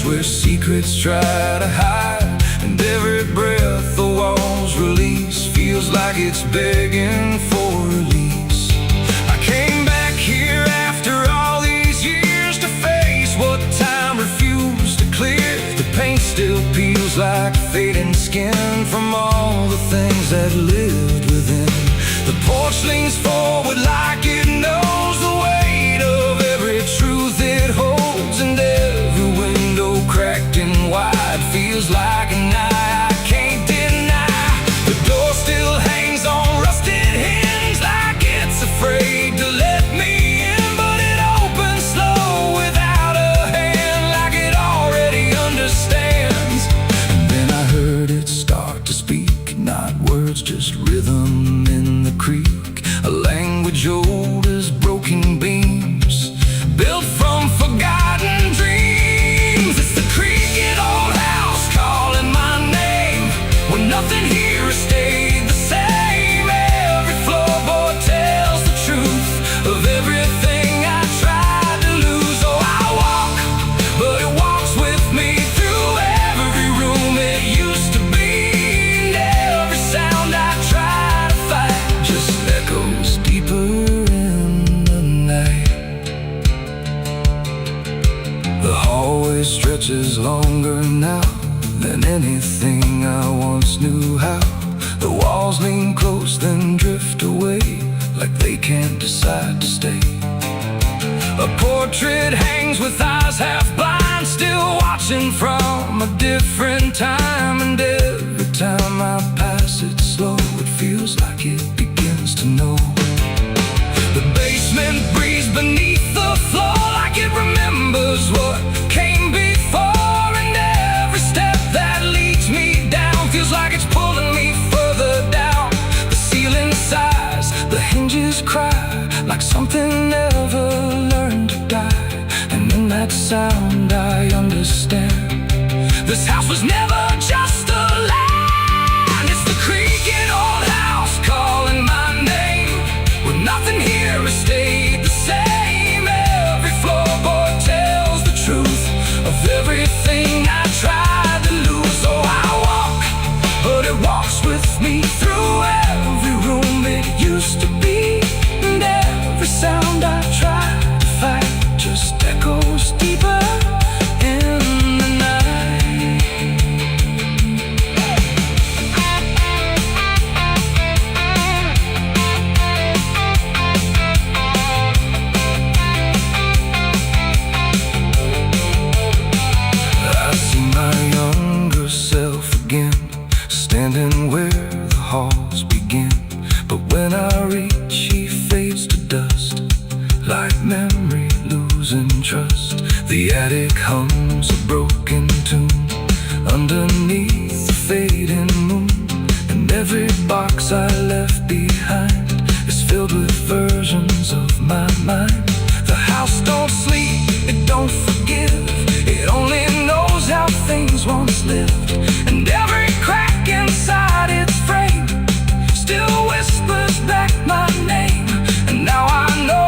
place where secrets try to hide, and every breath the walls release feels like it's begging for release. I came back here after all these years to face what time refused to clear. The paint still peels like fading skin from all the things that lived within. The porch leans forward like it knows the weight of every truth it holds, and every window cracked and wide feels like an eye I can't deny. The door still hangs on rusted hinge like it's afraid to let me in, but it opens slow without a hand like it already understands. And then I heard it start to speak, not words, just rhythm in the creek, a language old as broken beams, built from forgotten dreams. It's the creaking old house calling my name, when nothing here has stayed the same. Every floorboard tells the truth of everything I tried to lose. Oh, I walk, but it walks with me through every room it used to be, and every sound I try to fight just echoes deeper in the night. The hallway stretches longer now than anything I once knew how. The walls lean close then drift away like they can't decide to stay. A portrait hangs with eyes half blind, still watching from a different time, and every time I pass it slow it feels like it begins to know. The basement breathes beneath the floor like it remembers what came before, and every step that leads me down feels like it's pulling me further down. The ceiling sighs, the hinges cry like something never learned to die, and in that sound I understand this house was never just a land. It's the creaking old house calling my name, when nothing here has stayed the same. Every floorboard tells the truth of everything I tried to lose. So I walk, but it walks with me through every room it used to be, and every sound I try to fight just echoes deeper in the night. I see my younger self again, standing where the halls begin, but when I reach he fades to dust like memory losing trust. The attic hums a broken tune underneath the fading moon, and every box I left behind is filled with versions of my mind. The house don't sleep, it don't forgive, it only knows how things once lived, and every crack inside its frame still whispers back my name. And now I know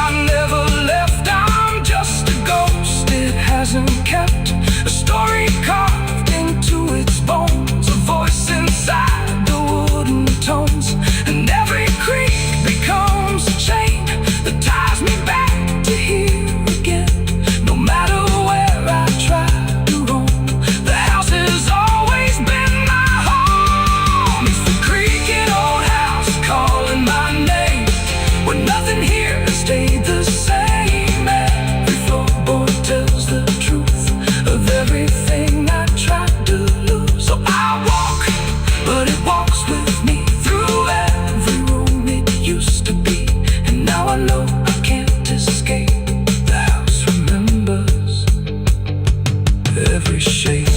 I never left, I'm just a ghost it hasn't kept, a story carved into its bones, a voice inside the wooden tones, and every creak becomes a chain that ties me back to here again. No matter where I try to roam, the house has always been my home. It's the creaking old house calling my name, when nothing here has stayed the same. Every floorboard tells the truth of everything I tried to lose. So I walk, but it walks with me through every room it used to be, and now I know I can't escape. The house remembers every shape.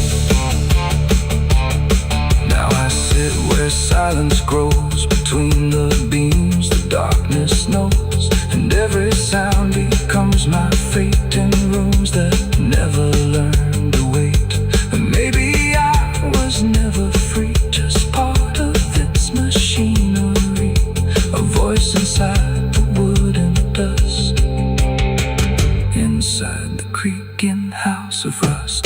Now I sit where silence grows between the beams, the darkness knows, and every sound becomes my fate in rooms that never learned to wait. And maybe I was never free, just part of its machinery, a voice inside the wood and dust, inside the creaking house of rust.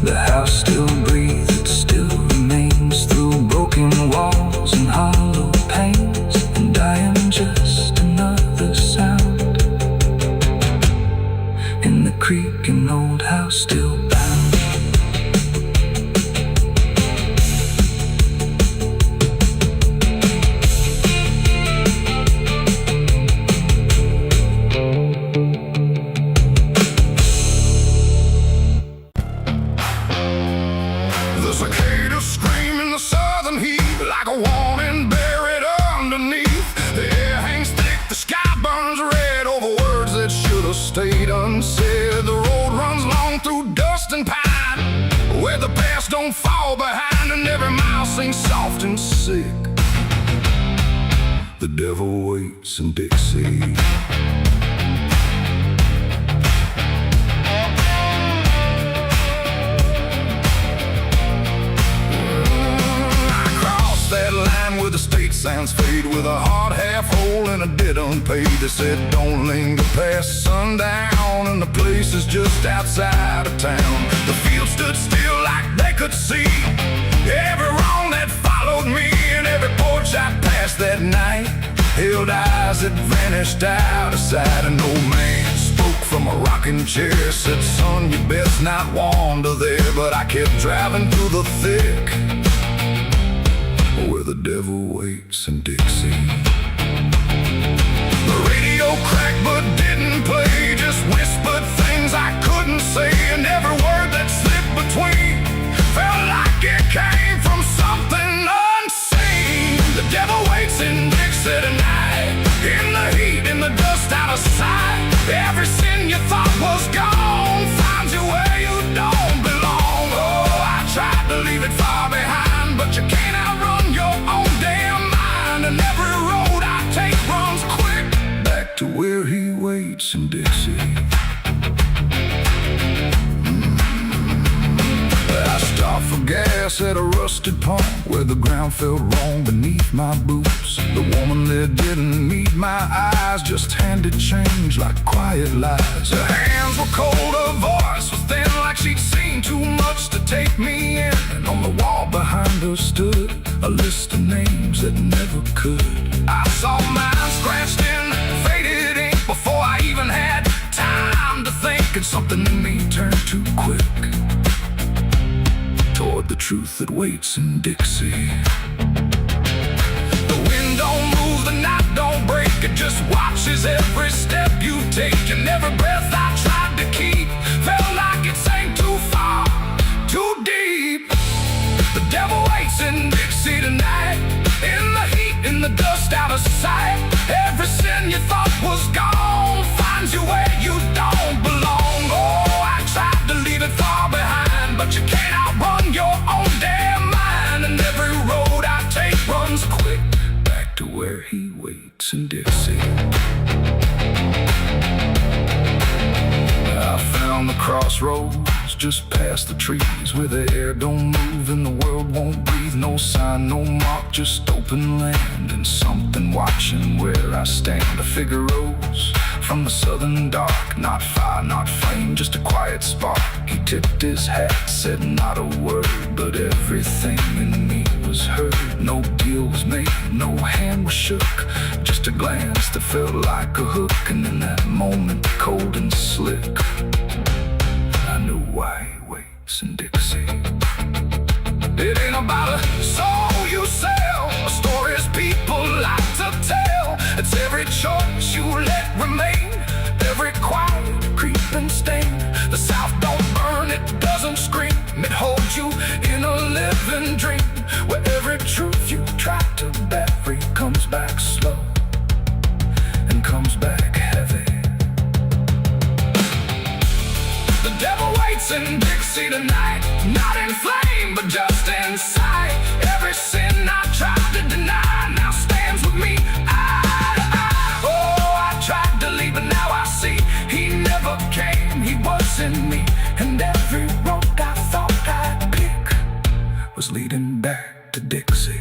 The house still breathes, it still remains through broken walls and hollow panes. And I am just another sound in the creaking old house still bound. The cicadas scream in the southern heat like a warning buried underneath. The air hangs thick, the sky burns red over words that should have stayed unsaid. The road runs long through dust and pine, where the past don't fall behind, and every mile sings soft and sick. The devil waits in Dixie. That line where the state signs fade, with a hard half hole and a debt unpaid. They said don't linger past sundown, and the place is just outside of town. The field stood still like they could see every wrong that followed me, and every porch I passed that night held eyes that vanished out of sight. An old man spoke from a rocking chair, said son, you best not wander there. But I kept driving through the thick, where the devil waits in Dixie. The radio cracked but didn't play, just whispered things I couldn't say, and every word that slipped between felt like it came from something unseen. The devil waits in Dixie tonight, in the heat, in the dust, out of sight. Every sin you thought was gone finds you where you don't belong. Oh, I tried to leave it far behind, but you can't outrun your own damn mind. And every road I take runs quick back to where he waits in Dixie. I stopped for gas at a rusted pump, where the ground felt wrong beneath my boots. The woman there didn't meet my eyes, just handed change like quiet lies. Her hands were cold, her voice was thin, like she'd seen too much to take me in. And on the wall behind her stood a list of names that never could. I saw mine scratched in faded ink before I even had time to think, and something in me turned too quick toward the truth that waits in Dixie. The wind don't move, the night don't break, it just watches every step you take. And every breath I tried to keep felt like it sank too far, too deep. The devil waits in Dixie tonight, in the heat, in the dust, out of sight. Every sin you thought was gone finds you where you don't belong. Oh, I tried to leave it far behind, but you can't outrun your own damn mind. And every road I take runs quick back to where he waits in Dixie. I found the crossroads just past the trees, where the air don't move and the world won't breathe. No sign, no mark, just open land, and something watching where I stand. A figure rose from the southern dark, not fire, not flame, just a quiet spark. He tipped his hat, said not a word, but everything in me was heard. No deal was made, no hand was shook, just a glance that felt like a hook. And in that moment, cold and slick, I knew why he waits in Dixie. It ain't about a soul you sell, a stories people like to tell. It's every choice you let remain, every quiet creeping stain. The South don't burn, it doesn't scream, it holds you in a living dream, where every truth you try to bury comes back slow and comes back heavy. The devil waits in Dixie tonight, not in flame, but just in sight. Every sin I tried to deny now stands with me eye to eye. Oh, I tried to leave, but now I see he never came, he was in me. And every road I thought I'd pick was leading back to Dixie.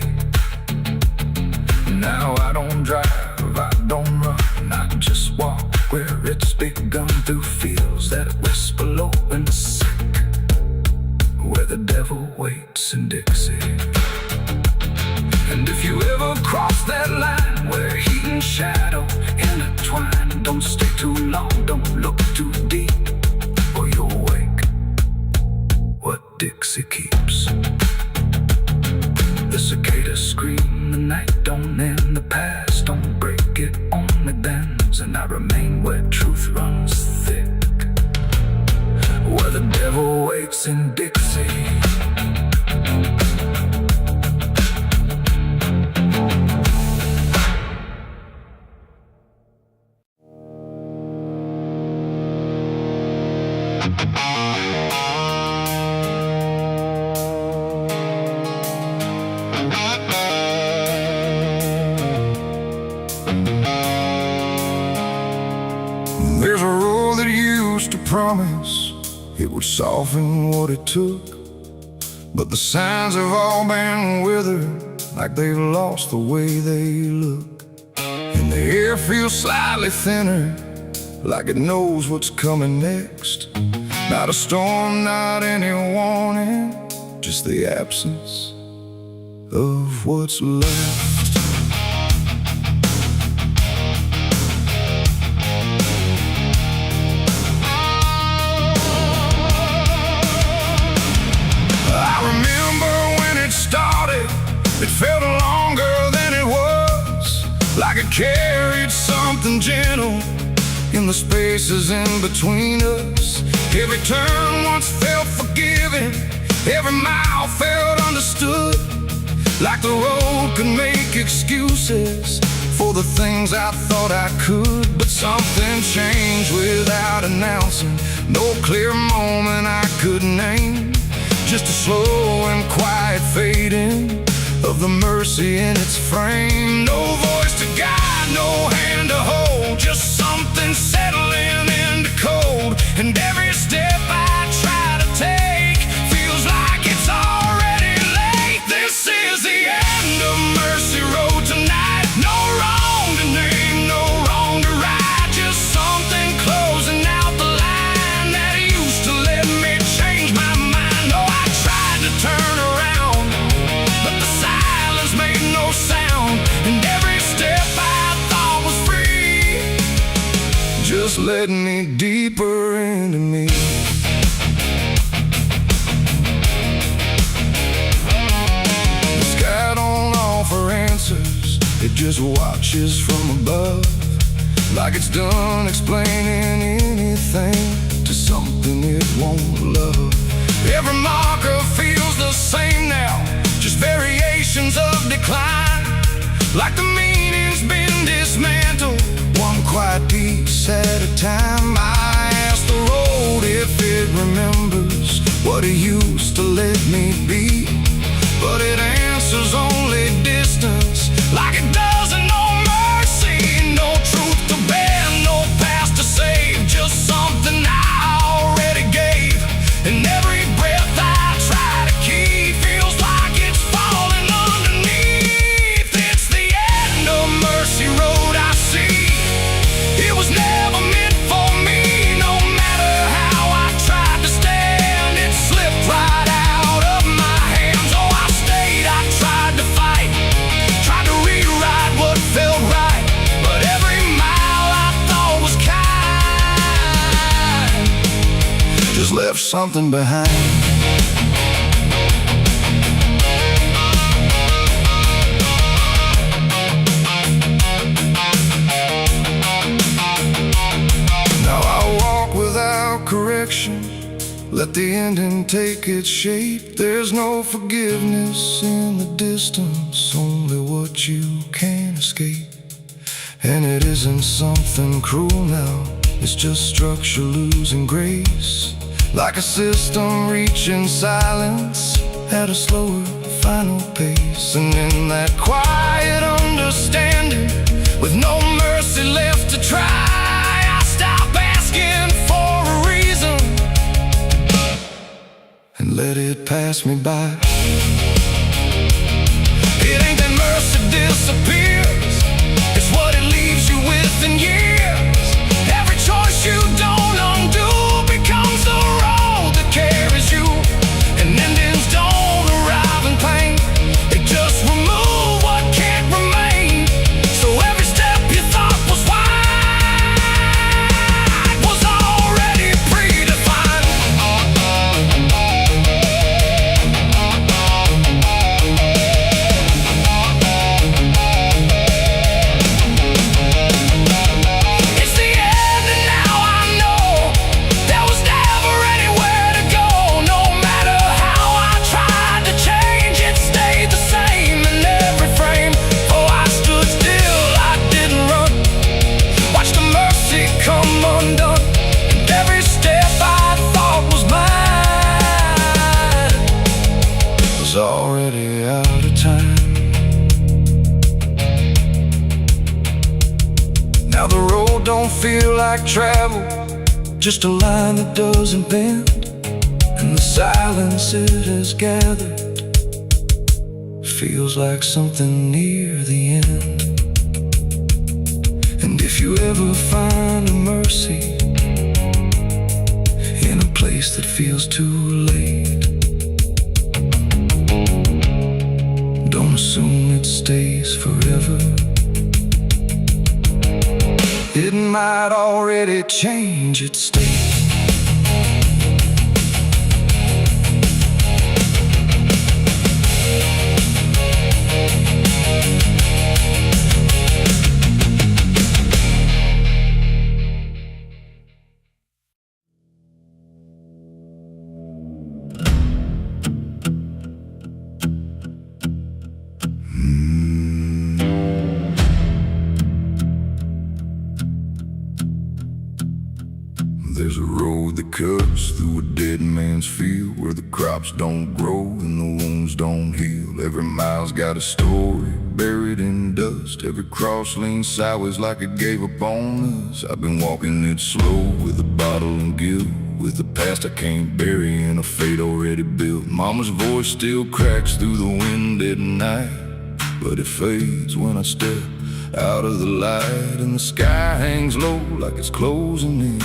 Now I don't drive, I don't run, I just walk where it's begun, through fields that whisper low and sick, waits in Dixie. And if you ever cross that line where heat and shadow intertwine, don't stay too long, don't look too deep, or you'll wake what Dixie keeps. The cicadas scream, the night don't end, the past don't break, it only bends, and I remain where truth runs thick, where the devil waits in Dixie. There's a road that used to promise it would soften what it took, but the signs have all been withered, like they've lost the way they look. And the air feels slightly thinner, like it knows what's coming next. Not a storm, not any warning, just the absence of what's left. It felt longer than it was, like it carried something gentle in the spaces in between us. Every turn once felt forgiving, every mile felt understood, like the road could make excuses for the things I thought I could. But something changed without announcing, no clear moment I could name, just a slow and quiet fading of the mercy in its frame. No voice to guide, no hand to hold, just something settling into cold. And every step I try to take feels like it's already late. This is the end of Mercy Road tonight. No wrong to name, no wrong to right, just something closing out the line that used to let me change my mind. Oh, I tried to turn around, but the silence made no sound, and every step I thought was free just led me deeper into me. The sky don't offer answers, it just watches from above, like it's done explaining anything to something it won't love. Every marker feels the same now, just variations of decline, like the meaning's been dismantled, one quiet piece at a time. I ask the road if it remembers what it used to let me be, but it answers only distance, like it doesn't know mercy, no truth to bear, no past to save, just something I already gave. And every breath I try to keep feels like it's falling underneath. It's the end of Mercy Road, I see. It was never meant for me, no matter how I tried to stand, it slipped right out of my hands. Oh, I stayed, I tried to fight, tried to rewrite what felt right, but every mile I thought was kind just left something behind. Now I walk without correction, let the ending take its shape. There's no forgiveness in the distance, only what you can't escape. And it isn't something cruel now, it's just structure losing grace, like a system reaching silence at a slower final pace. And in that quiet understanding, with no mercy left to try, I stop asking for a reason and let it pass me by. It ain't that mercy disappears, it's what it leaves you with in years. Every choice you don't undo becomes the road that carries you, and endings don't arrive. like travel, just a line that doesn't bend. And the silence it has gathered feels like something near the end. And if you ever find a mercy in a place that feels too late, don't assume it stays forever. It might already change its state. There's a road that cuts through a dead man's field, where the crops don't grow and the wounds don't heal. Every mile's got a story buried in dust. Every cross leans sideways like it gave up on us. I've been walking it slow with a bottle and guilt, with the past I can't bury and a fate already built. Mama's voice still cracks through the wind at night, but it fades when I step out of the light. And the sky hangs low like it's closing in,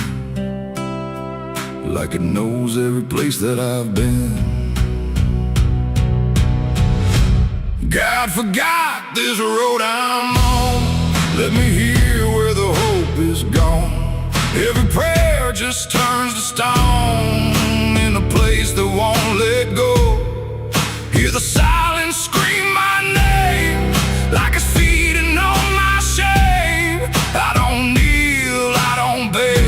like it knows every place that I've been. God forgot this road I'm on. Let me hear where the hope is gone. Every prayer just turns to stone in a place that won't let go. Hear the silence scream my name like it's feeding on my shame. I don't kneel, I don't beg,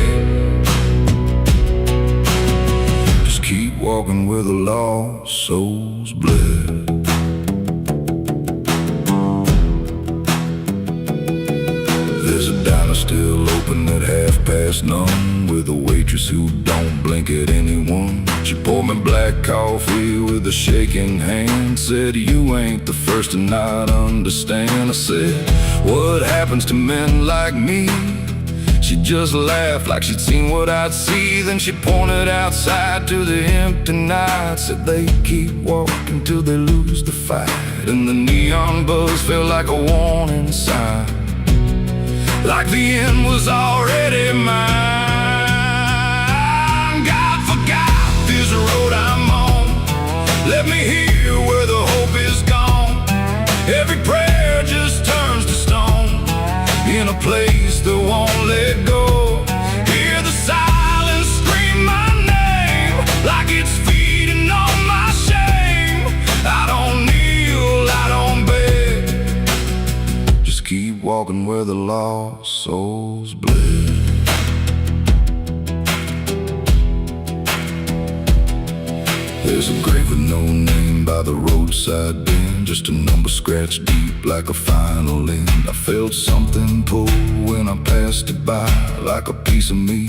keep walking where the lost souls bled. There's a diner still open at 9:30, with a waitress who don't blink at anyone. She poured me black coffee with a shaking hand, said, "You ain't the first to not understand." I said, "What happens to men like me?" She just laughed like she'd seen what I'd see. Then she pointed outside to the empty night, said they keep walking till they lose the fight. And the neon buzz felt like a warning sign, like the end was already mine. God forgot this road I'm on. Let me hear where the hope is gone. Every prayer just turns to stone in a place that won't let go. Hear the silence scream my name like it's feeding on my shame. I don't kneel, I don't beg, just keep walking where the lost souls bled. There's a grave with no name by the roadside bend, just a number scratched deep like a final end. I felt something pull when I passed it by, like a piece of me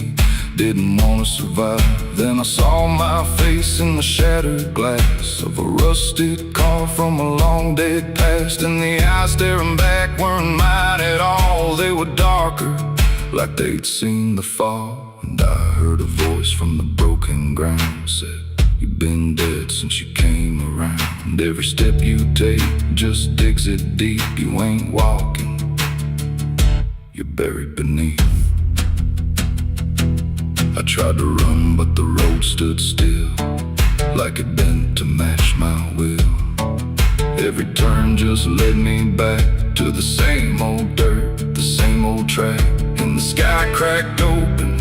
didn't want to survive. Then I saw my face in the shattered glass of a rusted car from a long dead past. And the eyes staring back weren't mine at all. They were darker, like they'd seen the fall. And I heard a voice from the broken ground, said, "You've been dead since you came around. Every step you take just digs it deep. You ain't walking, you're buried beneath." I tried to run, but the road stood still, like it bent to match my will. Every turn just led me back to the same old dirt, the same old track. And the sky cracked open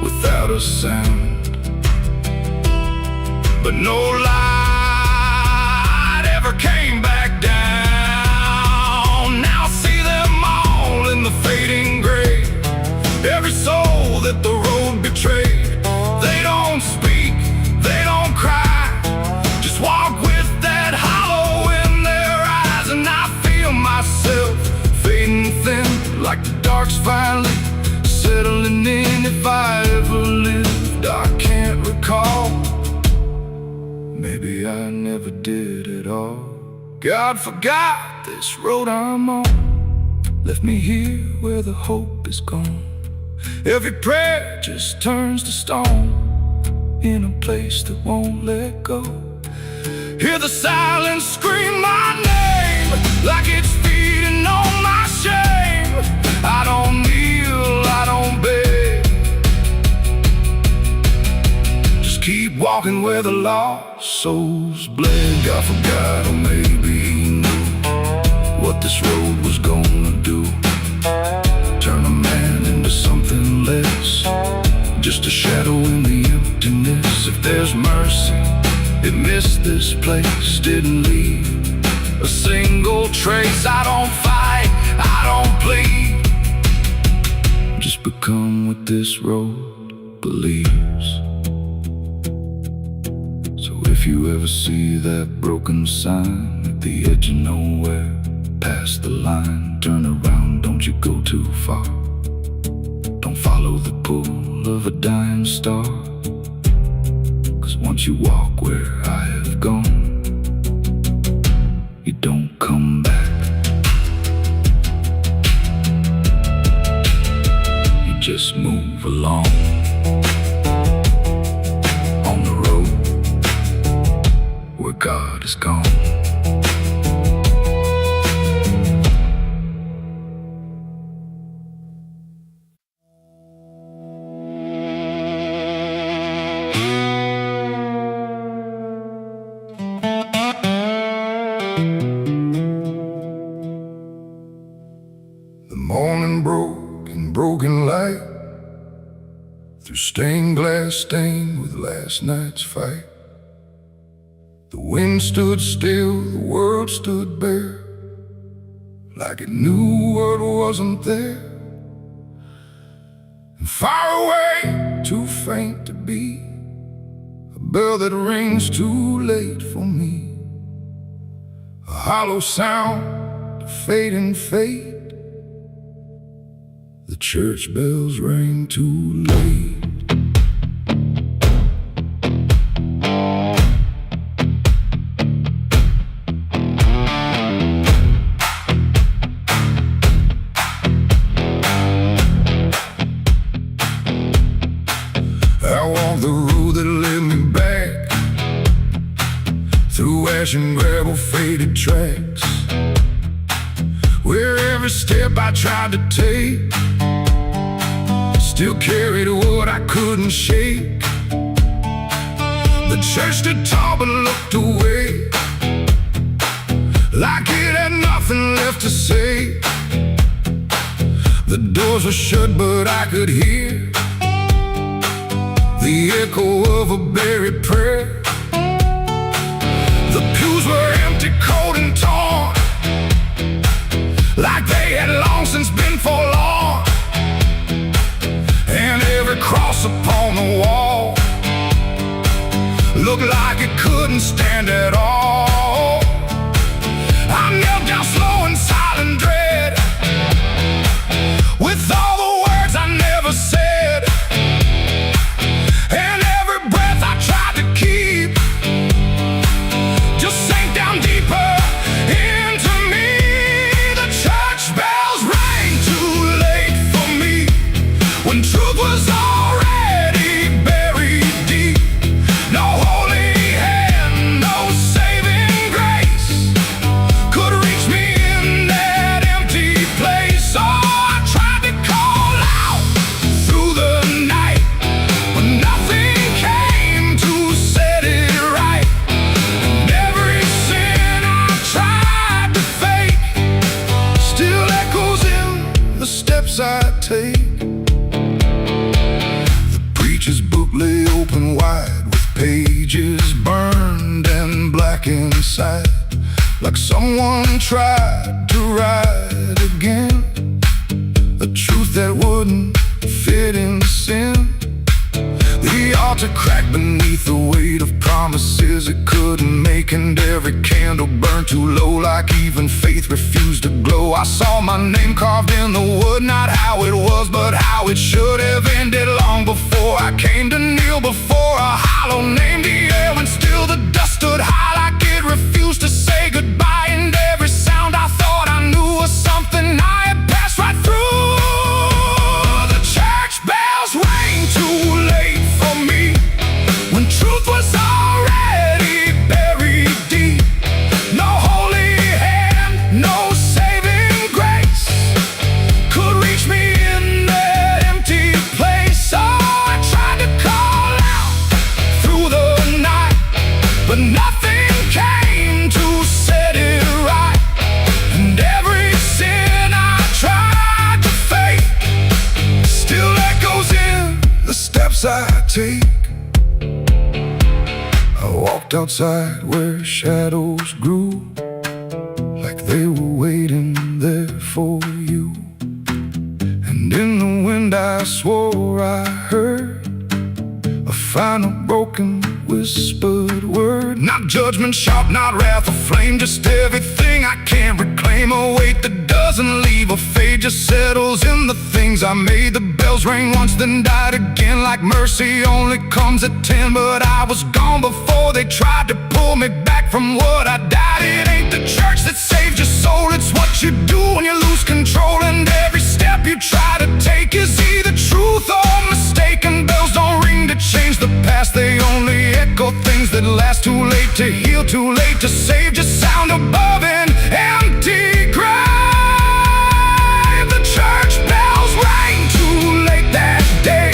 without a sound, but no light ever came back down. Now I see them all in the fading gray. Every soul that the road betrayed. They don't speak, they don't cry, just walk with that hollow in their eyes. And I feel myself fading thin, like the dark's finally settling in. If I ever lived, I can't recall. Maybe I never did at all. God forgot this road I'm on. Left me here where the hope is gone. Every prayer just turns to stone in a place that won't let go. Hear the silence scream my name like it's feeding on my shame. I don't kneel, I don't beg, just keep walking where the lost souls bled. God forgot, or maybe he knew what this road was gonna do. Turn a man into something less, just a shadow in the emptiness. If there's mercy, it missed this place, didn't leave a single trace. I don't fight, I don't plead, just become what this road believes. So if you ever see that broken sign at the edge of nowhere, past the line, turn around, don't you go too far. Don't follow the pull of a dying star, 'cause once you walk where I have gone, you don't come back. You just move along on the road where God is gone. Morning broke in broken light, through stained glass stained with last night's fight. The wind stood still, the world stood bare, like it knew what wasn't there. And far away, too faint to be, a bell that rings too late for me. A hollow sound, a fading fate. The church bells rang too late. I walked the road that led me back, through ash and gravel faded tracks, where every step I tried to take still carried what I couldn't shake. The church stood tall but looked away, like it had nothing left to say. The doors were shut but I could hear the echo of a buried prayer. The pews were empty, cold and torn, like they had long since been forlorn. And every cross upon the wall looked like it couldn't stand at all. I knelt down slow in silent dread, with all the words I never said, and every breath I tried to keep just sank down deeper into me. The church bells rang too late for me, when truth was already buried deep. No holy hand, no saving grace could reach me in that empty place. Oh, I tried to call out through the night, but nothing came to set it right. And every sin I tried to fake still echoes in the steps I take. Preacher's book lay open wide, with pages burned and black inside, like someone tried to write again a truth that wouldn't fit in sin. The altar cracked beneath the weight of promises it couldn't make, and every candle burned too low, like even faith refused to glow. I saw my name carved in the wood, not how it was, but how it should have ended long before I came to kneel before a hollow named the air, when still the dust stood high, like it refused to say goodbye. And every sound I thought I knew was something I had passed right through. The church but nothing came to set it right. And every sin I tried to fake still echoes in the steps I take. I walked outside where shadows grew, like they were waiting there for you. And in the wind I swore I heard a final broken whispered word. Not judgment sharp, not wrath or flame, just everything I can't reclaim. A weight that doesn't leave a fade, just settles in the things I made. The bells rang once, then died again, like mercy only comes at 10. But I was gone before they tried to pull me back from what I died. It ain't the church that saved your soul, it's what you do when you lose control. And every step you try to take is either truth or mistaken. Bells don't ring to change the past, they only echo things that last. Too late to heal, too late to save, just sound above an empty grave. The church bells rang too late that day,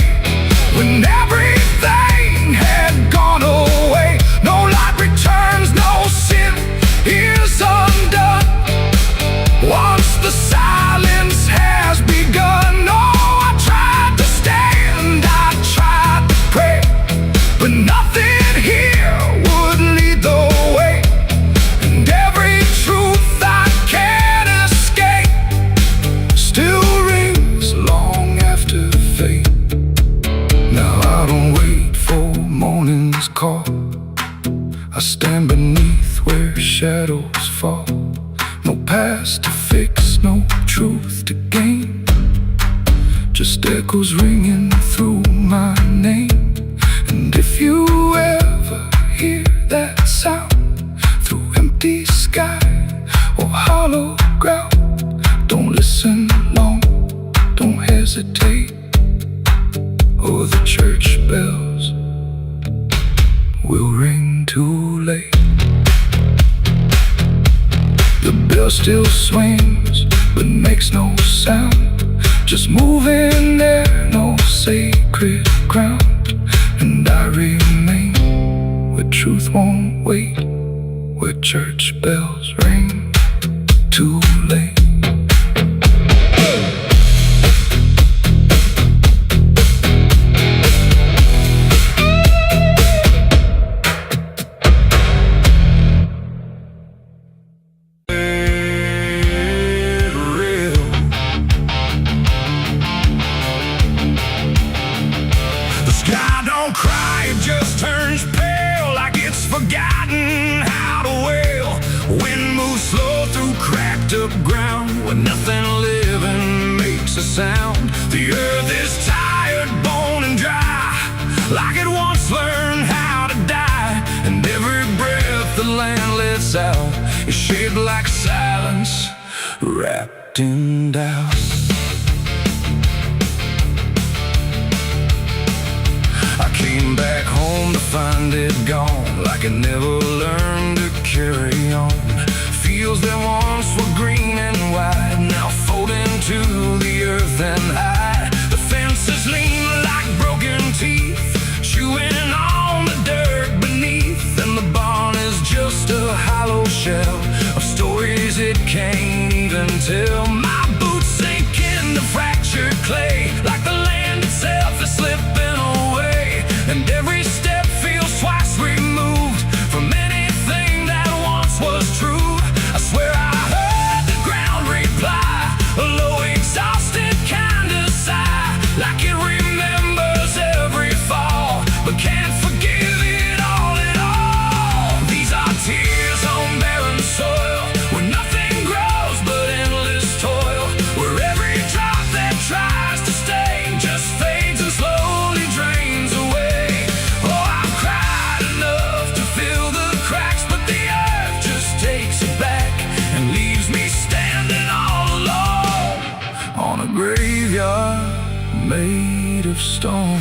when everything had gone away. No light returns, no sin is undone once the silence has begun. Oh, I tried to stand, I tried to pray, but nothing here would lead the way. And every truth I can't escape still rings long after fate. Now I don't wait for morning's call, I stand beneath where shadows fall. No past to fix, no truth to gain, just echoes ringing through my name. And if you ever hear that sound through empty sky or hollow ground, don't listen long, don't hesitate, or the church bells will ring too late. The bell still swings, but makes no sound, just moving there, no sacred ground. And I remain where truth won't wait, where church bells ring too late. Forgotten how to wail. Wind moves slow through cracked up ground, where nothing living makes a sound. The earth is tired, bone and dry, like it once learned how to die. And every breath the land lets out is shaped like silence, wrapped in doubt. I came back home to find it gone, like I never learned to carry on. Fields that once were green and wide, now fold into the earth and hide. The fences lean like broken teeth, chewing on the dirt beneath. And the barn is just a hollow shell of stories it can't even tell. My boots sink into fractured clay, like the land itself is slipping away. And every step feels twice removed from anything that once was true. I swear I heard the ground reply, a low exhausted kind of sigh, like it remembers every fall, but can't forgive it all at all. These are tears on barren soil, where nothing grows but endless toil, where every drop that tries to stay just fades and slowly drains away. Oh, I've cried enough to fill the cracks, but the earth just takes it back and leaves me standing all alone on a graveyard made of stone.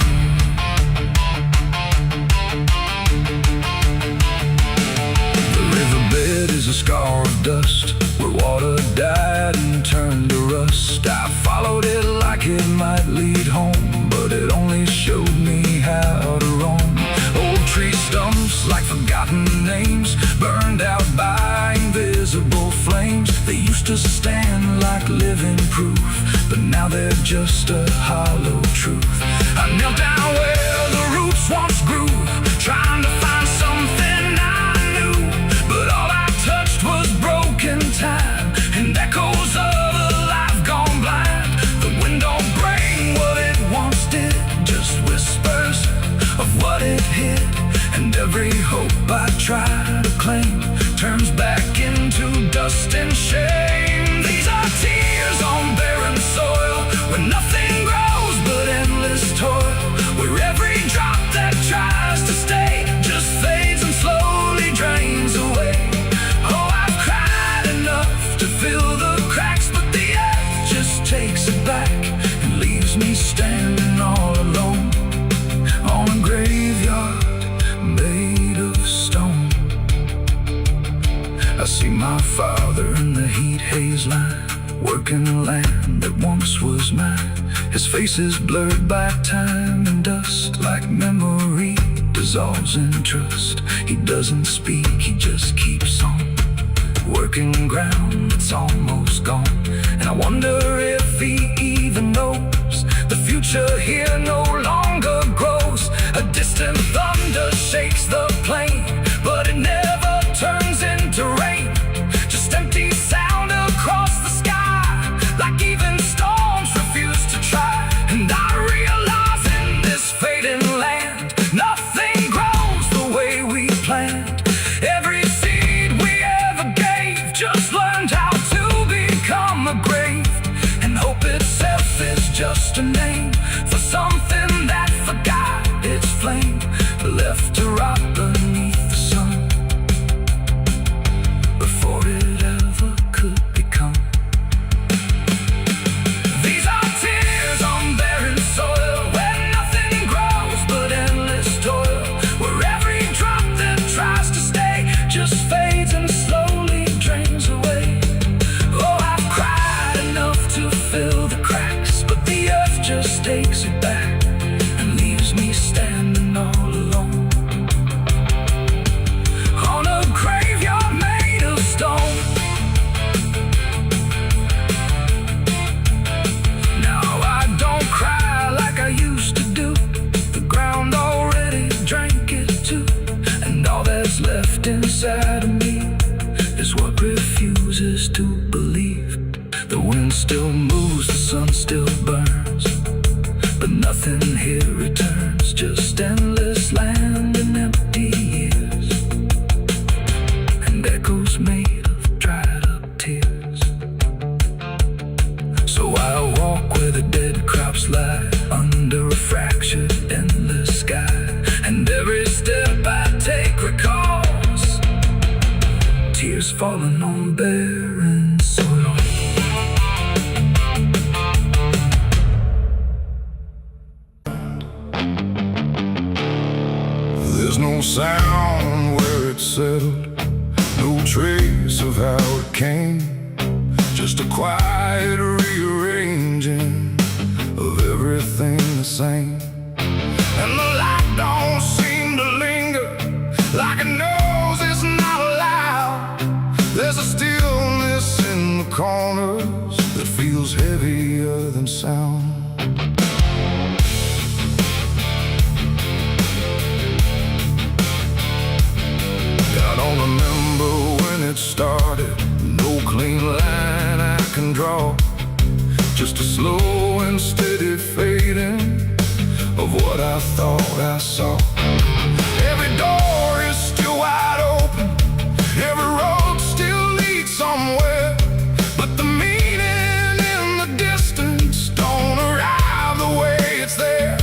The riverbed is a scar of dust, where water died and turned to rust. I followed it like it might lead home, but it only showed me how to roam. Old tree stumps like forgotten names, burned out by invisible flames. They used to stand like living proof, but now they're just a hollow truth. I knelt down where the roots once grew, trying to find something I knew, but all I touched was broken time and echoes of a life gone blind. The wind don't bring what it once did, just whispers of what it hid, and every hope I try to claim turns back into dust and shame. These are tears on barren soil, where nothing grows but endless toil, where every drop that tries to stay just fades and slowly drains away. Oh, I've cried enough to fill the cracks, but the earth just takes it back and leaves me standing all alone on a graveyard made of stone. I see my father in the heat haze line, working land that once was mine. His face is blurred by time and dust, like memory dissolves in trust. He doesn't speak, he just keeps on working ground that's almost gone. And I wonder if he even knows the future here no longer grows. A distant thunder shakes the plain, but it never turns into rain. Just empty sound across the sky, like even storms refuse to try. And I realize in this fading land, nothing grows the way we planned. Every seed we ever gave just learned how to become a grave, and hope itself is just a name for something that forgot its flame, left to rot beneath the sun before it ever could become. These are tears on barren soil, where nothing grows but endless toil, where every drop that tries to stay just fades and slowly drains away. Oh, I've cried enough to fill the cracks, but the earth just takes it back and leaves me standing all alone on a graveyard made of stone. Now I don't cry like I used to do, the ground already drank it too, and all that's left inside of me is what refuses to believe. The wind still moves, the sun still burns, but nothing here returns, just endless land and empty years, and echoes made of dried up tears. So I walk where the dead crops lie, under a fractured endless sky, and every step I take recalls tears falling on barren soil. There's no sound where it settled, no trace of how it came, just a quiet rearranging of everything the same. And the light don't seem to linger, like it knows it's not allowed. There's a stillness in the corners that feels heavier than sound. I don't remember when it started, no clean line I can draw, just a slow and steady fading of what I thought I saw. Every door is still wide open, every road still leads somewhere, but the meaning in the distance don't arrive the way it's there.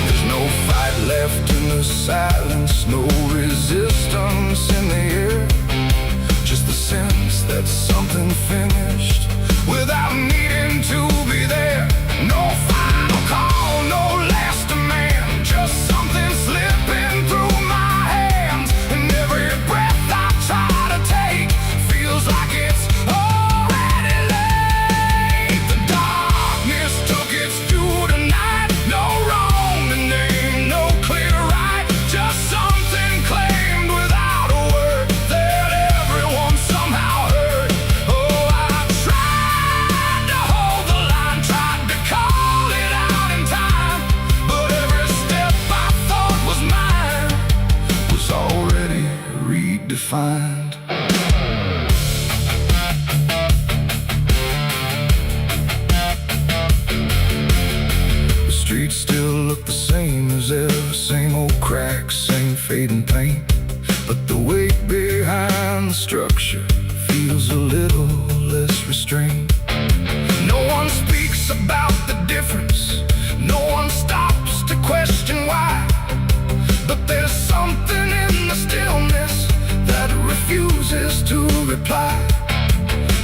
There's no fight left in the silence, no resistance in the air, just the sense that something finished without needing to be there. No final call, no last demand, just something slipping through my hands, and every breath I try to take feels like it's already late. The darkness took its due tonight, no wrong to name, no clear right, just something claimed defined. The streets still look the same as ever, same old cracks, same fading paint. But the weight behind the structure feels a little less restrained. No one speaks about the difference, no one stops to question why. But there's something in the stillness that refuses to reply.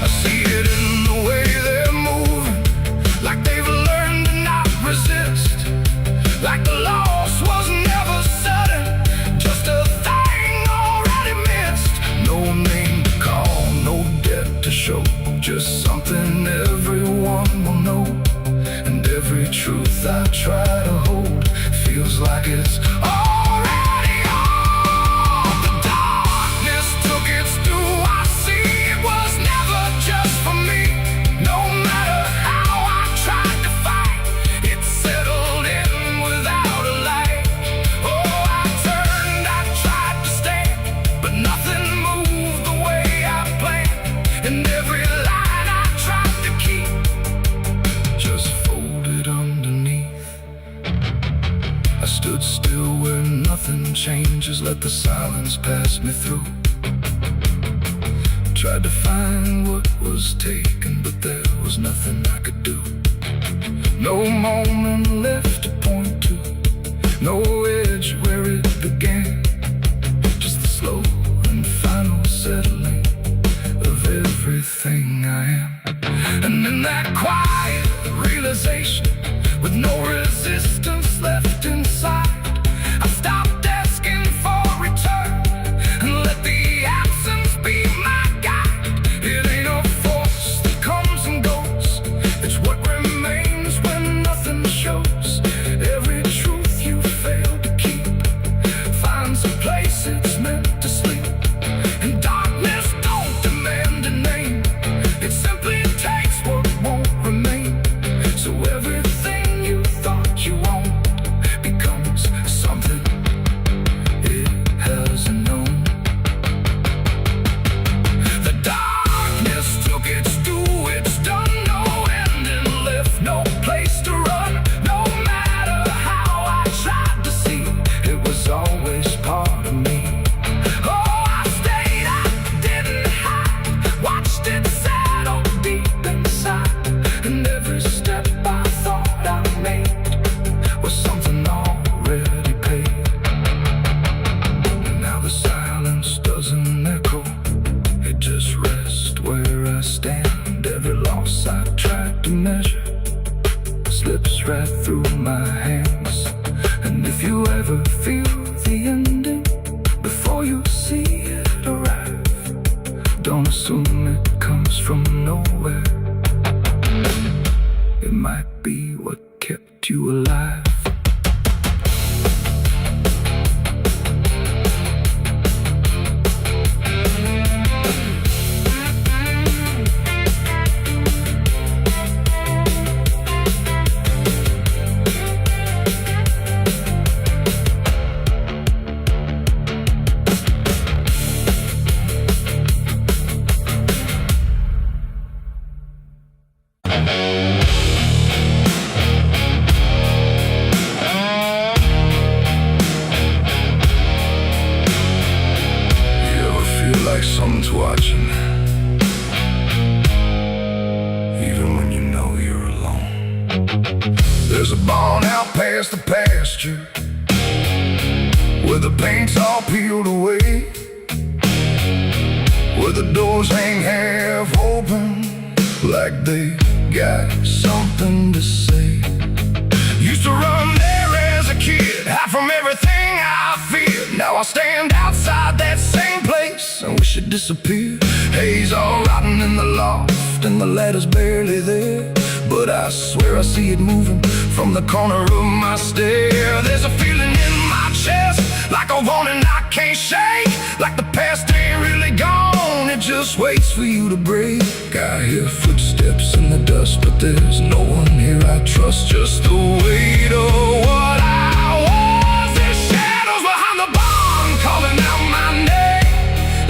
I see it in the way they're moving, like they've learned to not resist, like the loss was never sudden, just a thing already missed. No name to call, no debt to show, just something everyone will know. And every truth I try to hold feels like it's already gone. The darkness took its due. I see it was never just for me. No matter how I tried to fight, it settled in without a light. Oh, I turned, I tried to stand, but nothing moved the way I planned. And every line I tried to keep just folded underneath. I stood still where nothing changes, let the silence pass me through. Tried to find what was taken, but there was nothing I could do. No moment left to point to, no edge where it began. Just the slow and final settling of everything I am. And in that quiet realization, with no resistance left inside, I stopped asking for return and let the absence be my guide. It ain't a force that comes and goes, it's what remains when nothing shows. Every truth you fail to keep finds a place it's meant to sleep. And darkness don't demand a name, it simply takes what won't remain. So everything you thought you owned becomes something it hasn't known. The darkness took its due, it's done, no ending left, no place to run. No matter how I tried to see, it was always part of me. Oh, I stayed, I didn't hide, watched it settle deep inside. And every step I thought I made was something already paid. And now the silence doesn't echo, it just rests where I stand. Every loss I tried to measure slips right through my hands. And if you ever feel the ending before you see it arrive, don't assume it comes from nowhere. It might be what kept you alive. Like someone's watching, even when you know you're alone. There's a barn out past the pasture, where the paint's all peeled away, where the doors hang half open, like they got something to say. Used to run there as a kid, hide from everything I feared. Now I stand outside that same place, I wish it disappeared. Haze all rotten in the loft, and the ladder's barely there, but I swear I see it moving from the corner of my stair. There's a feeling in my chest, like a warning I can't shake, like the past ain't really gone, it just waits for you to break. I hear footsteps in the dust, but there's no one here I trust. Just the weight of what I was. There's shadows behind the barn calling out my name,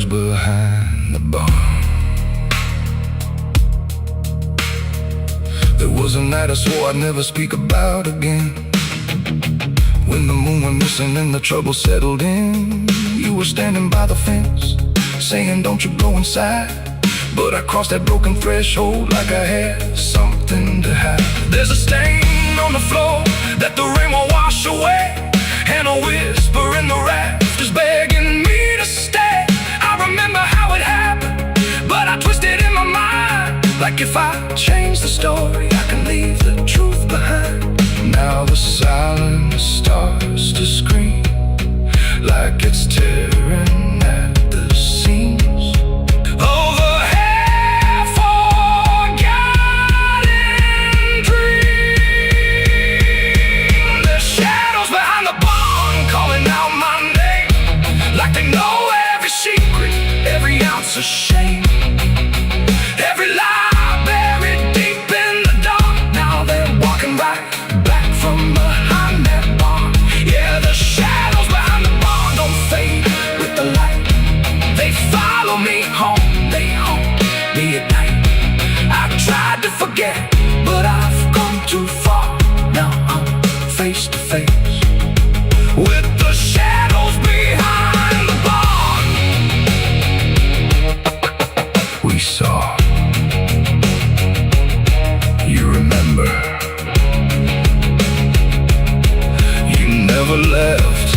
behind the barn. There was a night I swore I'd never speak about again. When the moon went missing and the trouble settled in, you were standing by the fence, saying don't you go inside. But I crossed that broken threshold like I had something to hide. There's a stain on the floor that the rain will wash away, and a whisper in the rafters begging me to stay. I remember how it happened, but I twisted in my mind, like if I change the story, I can leave the truth behind. Now the silence starts to scream, like it's tearing at the seams. Over half-forgotten dreams. There's shadows behind the barn calling out my name, like they know every secret, every ounce of shame, every lie buried deep in the dark. Now they're walking right back from behind that barn. Yeah, the shadows behind the barn don't fade with the light. They follow me home, they haunt me at night. I've tried to forget, but I've gone too far. Now I'm face to face with the shadows behind the barn. We saw. You remember. You never left.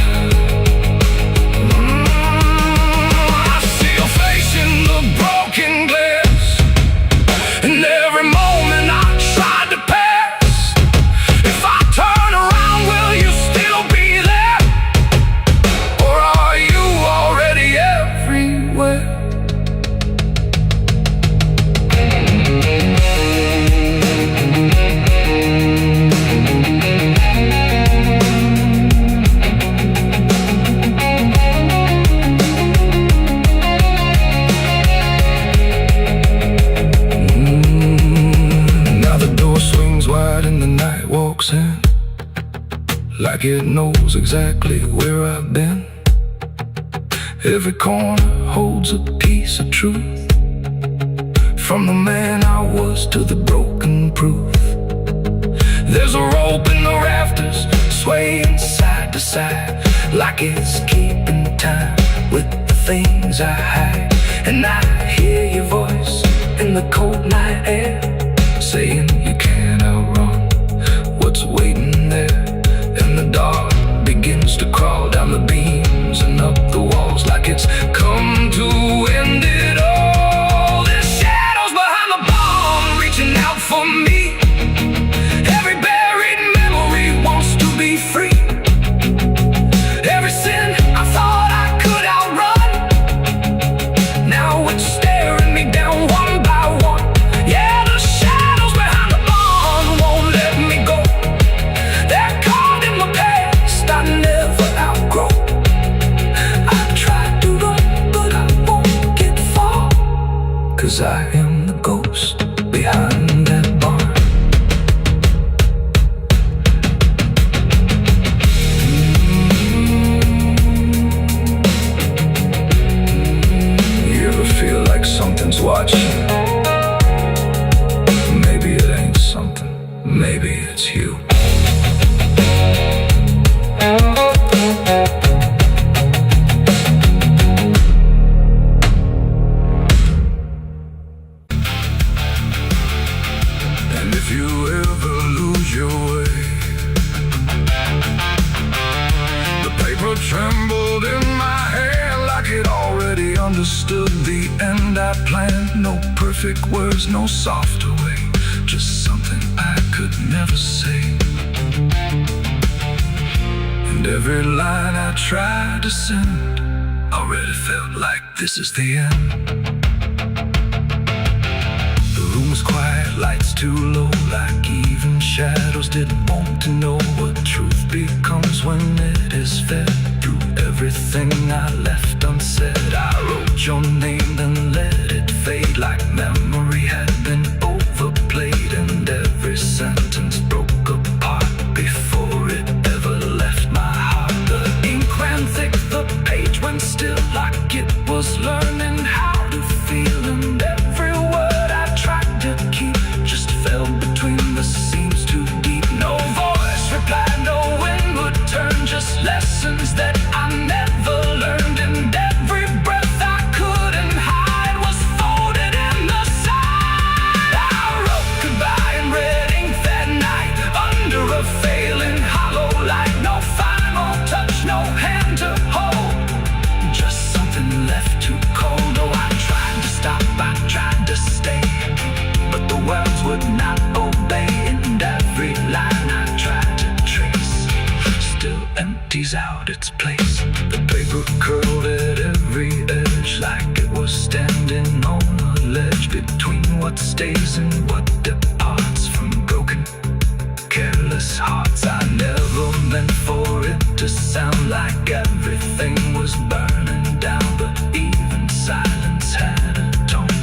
I see your face in the broken glass, and every moment I tried to pass. If I turn around, will you still be there? Or are you already everywhere? Now the door swings wide and the night walks in, like it knows exactly where I've been. Every corner holds a piece of truth, from the man I was to the broken proof. There's a rope in the rafters, swaying side to side, like it's keeping time with the things I hide. And I hear your voice in the cold night air, saying you can't outrun what's waiting there. And the dark begins to crawl down the beams and up the walls, like it's come to end it all. There's shadows behind the barn reaching out for me. Every buried memory wants to be free. Every sin I thought I could outrun, now it's staring me down one by one. Yeah, the shadows behind the barn won't let me go. They're caught in my past I never outgrow. I tried to run, but I won't get far, 'cause I am the ghost behind that barn. You ever feel like something's watching? Maybe it ain't something, maybe it's you. And if you ever lose your way, the paper trembled in my hand like it already understood the end I planned. No perfect words, no softer way, just something I could never say. And every line I tried to send already felt like this is the end. The room was quiet, lights too low, like even shadows didn't want to know what truth becomes when it is fed. Through everything I left unsaid, I wrote your name, then let it fade, like memory had been overplayed. And every sentence broke apart before it ever left my heart. The ink ran thick, the page went still, like it was was learning how to feel, and every word I tried to keep just fell between the seams too deep. No voice replied, no wind would turn, just lessons that I never learned. And every breath I couldn't hide was folded in the side. I wrote goodbye in red ink that night under a failing hollow light. No final touch, no hand to hold, just something left too cold. Oh, I tried to stop, I tried to stay, but the words would not obey. And every line I tried to trace still empties out its place. The paper curled at every edge like it was standing on a ledge between what stays and what departs from broken, careless hearts. I never meant for it to sound like everything was burning down, but even silence had a tone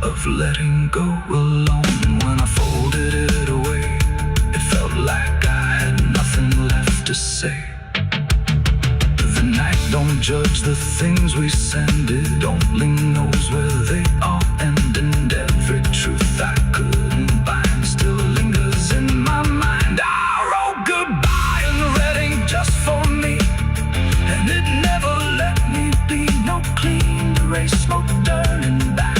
of letting go alone. And when I folded it away, it felt like I had nothing left to say. The night don't judge the things we send, it only knows where they all end. And every truth I couldn't bind still lingers in my mind. I wrote goodbye in red ink just for me, and it never let me be. No clean erase, no turning back,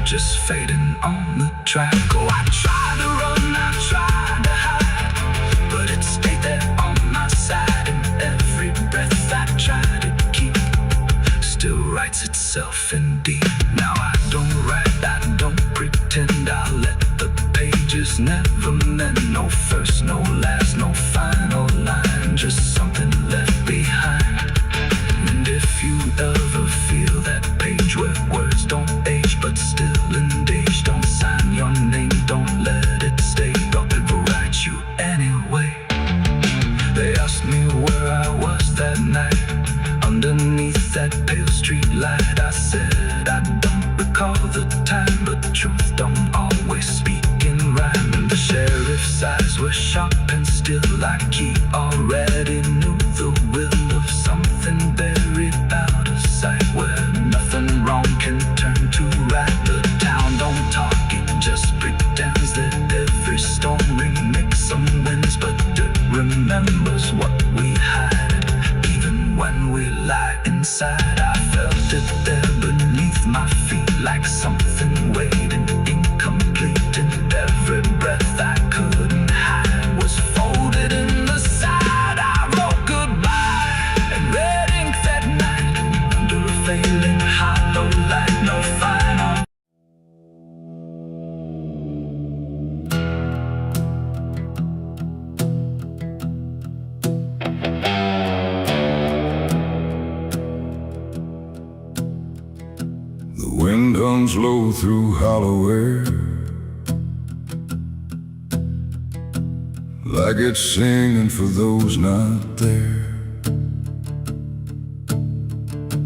just fading on the track. Oh, I tried to run, I tried to hide, but it stayed there on my side. And every breath I try to keep still writes itself indeed. Now I don't write, I don't pretend, I let the pages never mend. No first, no last, no final line, just something left behind. And if you ever feel that page where words don't age but still engage, don't sign your name, don't let it stay, but it will write you anyway. They asked me where I was that night underneath that pale street light. I said I don't recall the time, but the truth don't always speak in rhyme. And the sheriff's eyes were sharp and still, like he already knew the will of something buried out of sight, where nothing wrong can turn to right. The town don't talk, it just pretends that every storm remakes some winds, but it remembers what we hide even when we lie inside. I felt it there beneath my feet, like something waiting incomplete. And every breath I couldn't hide was folded in the side. I wrote goodbye in red ink that night under a failing hollow light. No final. The wind hums low through hollow air, like it's singing for those not there.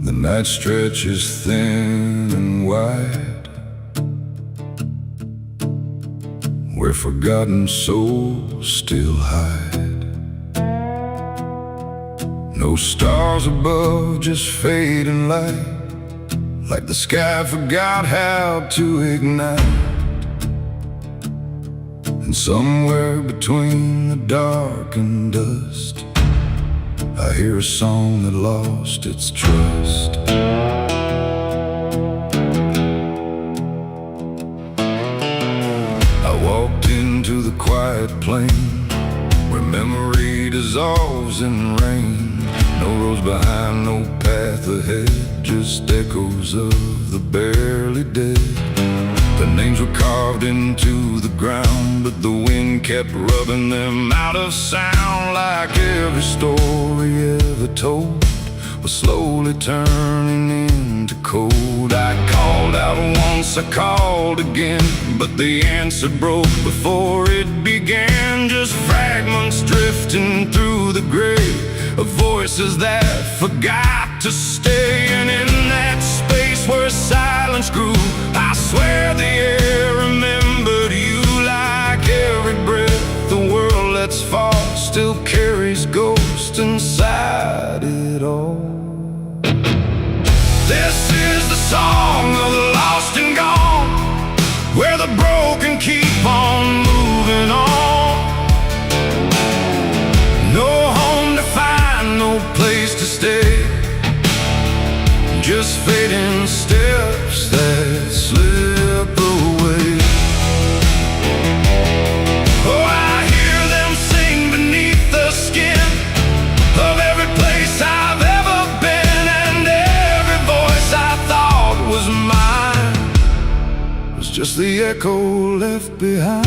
The night stretches thin and wide, where forgotten souls still hide. No stars above, just fading light, like the sky forgot how to ignite. And somewhere between the dark and dust, I hear a song that lost its trust. I walked into the quiet plain, where memory dissolves in rain. No roads behind, no path ahead, just echoes of the barely dead. The names were carved into the ground, but the wind kept rubbing them out of sound, like every story ever told was slowly turning into cold. I called out once, I called again, but the answer broke before it began. Just fragments drifting through the gray of voices that forgot to stay. And in that space where silence grew, I swear the air remembered you. Like every breath the world lets fall still carries ghosts inside it all. This is the song of the lost and gone, where the broken keep on moving on. No home to find, no place to stay, just fading steps that slip away. Oh, I hear them sing beneath the skin of every place I've ever been, and every voice I thought was mine was just the echo left behind.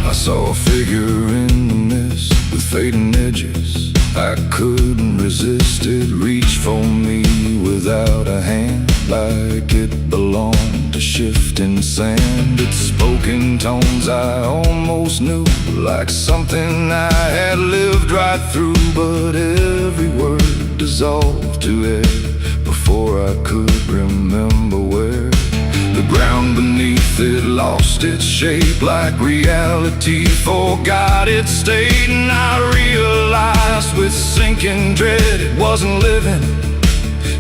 I saw a figure in the mist with fading edges. I couldn't resist it, reach for me without a hand, like it belonged to shifting sand. It spoke in tones I almost knew, like something I had lived right through, but every word dissolved to air before I could remember where. The ground beneath it lost its shape, like reality forgot its state. And I realized with sinking dread, it wasn't living,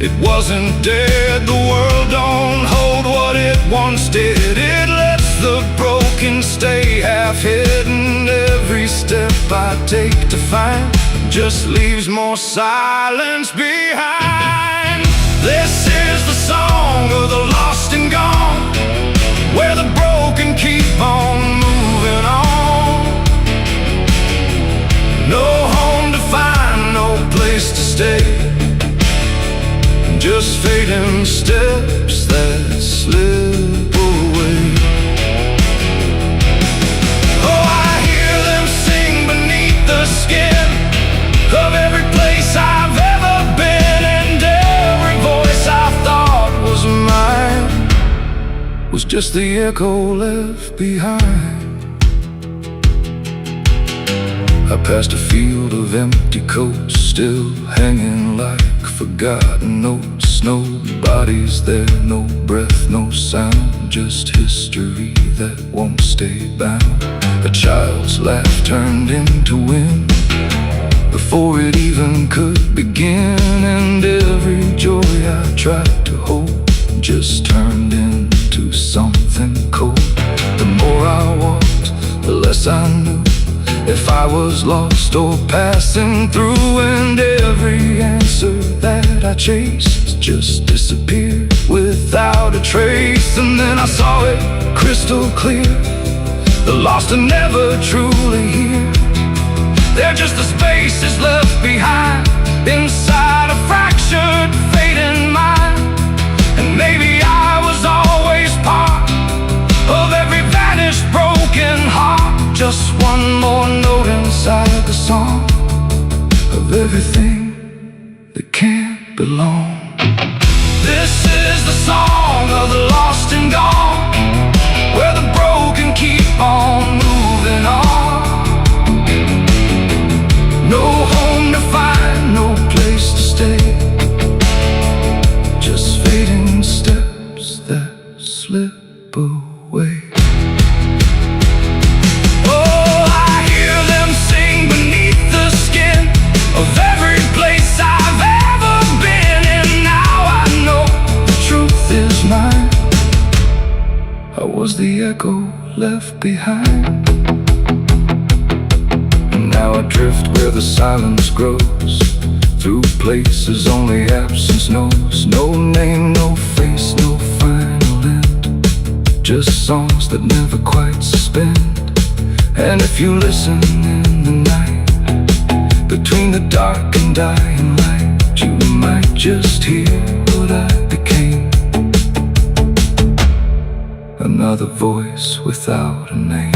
it wasn't dead. The world don't hold what it once did. It lets the broken stay half hidden. Every step I take to find just leaves more silence behind. This is the song of the lost and gone, where the broken keep on moving on. No home to find, no place to stay, just fading steps that slip away. Oh, I hear them sing beneath the skin of every place I've ever been, and every voice I thought was mine was just the echo left behind. I passed a field of empty coats, still hanging like forgotten notes. Nobody's there, no breath, no sound, just history that won't stay bound. A child's laugh turned into wind before it even could begin, and every joy I tried to hold just turned into something cold. The more I walked, the less I knew if I was lost or passing through, and every answer that I chased just disappeared without a trace. And then I saw it crystal clear, the lost are never truly here. They're just the spaces left behind inside a fractured, fading mind. And maybe I was always part of every vanished, broken heart, just one more note inside the song of everything that can't belong. This is the song of the lost and gone, where the broken keep on moving on. No home to find, no place to stay, just fading steps that slip away. Oh, I hear them sing beneath the skin of every place I've ever been, and now I know the truth is mine. I was the echo left behind. Now I drift where the silence grows, through places only absence knows. No name, no face, no final end, just songs that never quite suspend. And if you listen in the night, between the dark and dying light, you might just hear what I became. Another voice without a name.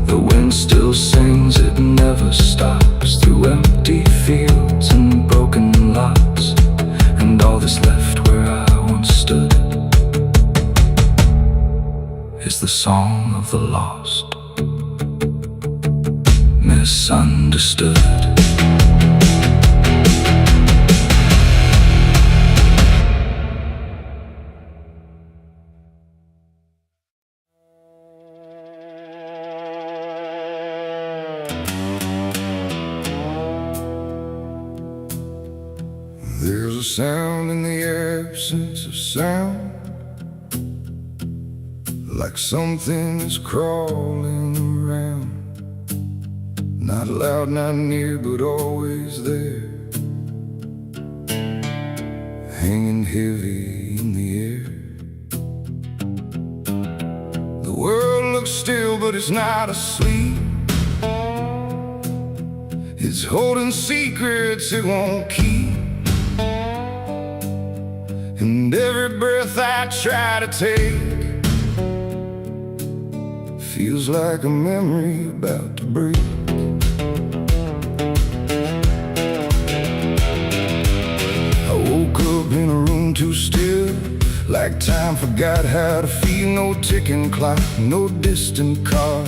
The wind still sings, it never stops, through empty fields and broken lots, and all that's left where I once stood is the song of the lost, misunderstood. There's a sound in the absence of sound, like something is crawling around. Not loud, not near, but always there, hanging heavy in the air. The world looks still, but it's not asleep. It's holding secrets it won't keep. And every breath I try to take feels like a memory about to break. I woke up in a room too still, like time forgot how to feel. No ticking clock, no distant car,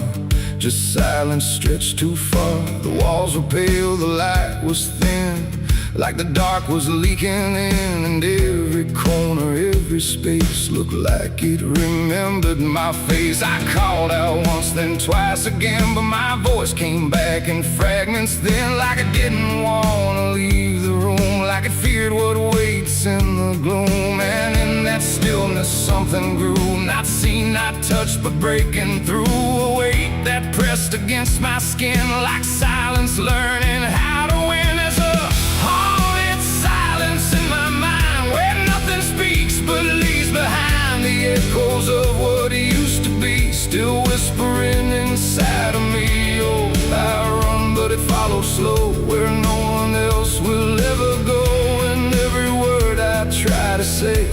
just silence stretched too far. The walls were pale, the light was thin, like the dark was leaking in. And every corner, every space looked like it remembered my face. I called out once, then twice again, but my voice came back in fragments then, like I didn't want to leave the room, like it feared what waits in the gloom. And in that stillness something grew, not seen, not touched, but breaking through. A weight that pressed against my skin, like silence learning how to win. There's a haunted silence in my mind, where nothing speaks but leaves behind the echoes of what used to be, still whispering inside of me. Oh, I run, but it follows slow, where no one else will ever go. And every word I try to say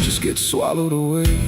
just gets swallowed away.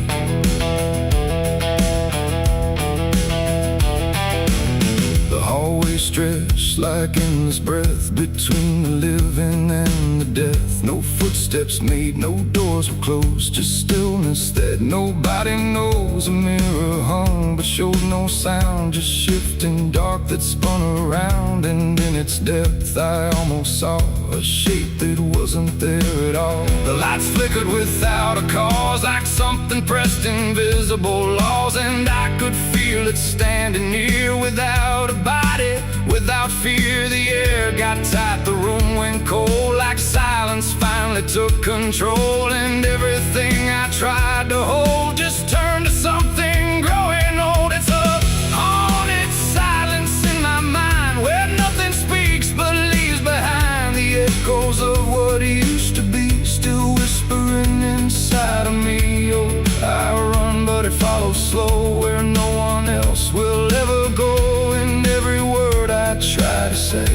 Always stretched like endless breath between the living and the death. No footsteps made, no doors were closed, just stillness that nobody knows. A mirror hung but showed no sound, just shifting dark that spun around. And in its depth I almost saw a shape that wasn't there at all. The lights flickered without a cause, like something pressed invisible laws. And I could feel it standing near, without a body, without fear. The air got tight, the room went cold, like silence finally took control. And everything I tried to hold just turned to something growing old. It's a haunted silence in my mind, where nothing speaks but leaves behind the echoes of what used to be, still whispering inside of me. Oh, I run, but it follows slow, where no one else will ever go. And every word I try to say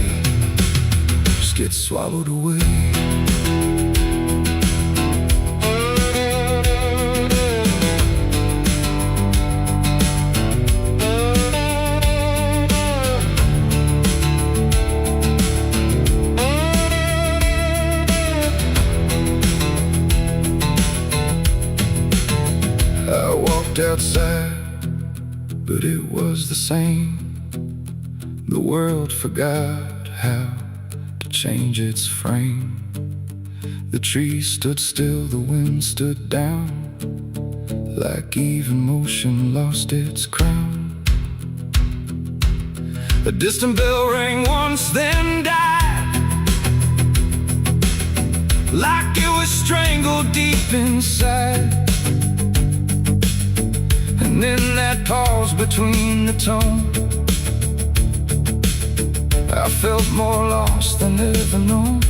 just gets swallowed away. I walked outside, but it was the same. The world forgot how to change its frame. The trees stood still, the wind stood down, like even motion lost its crown. A distant bell rang once, then died, like it was strangled deep inside. And in that pause between the tone, I felt more lost than ever known.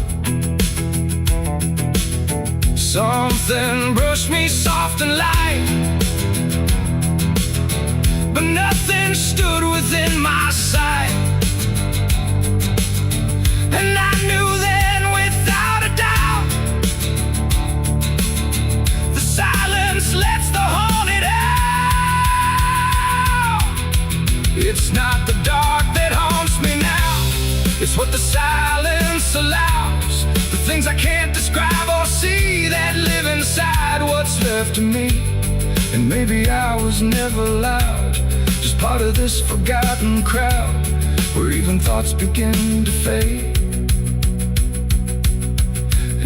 Something brushed me soft and light, but nothing stood within my sight. And I knew then without a doubt, the silence lets the haunted out. It's not the dark that haunts me now, it's what the silence allows. The things I can't describe or see that live inside what's left of me. And maybe I was never loud, just part of this forgotten crowd, where even thoughts begin to fade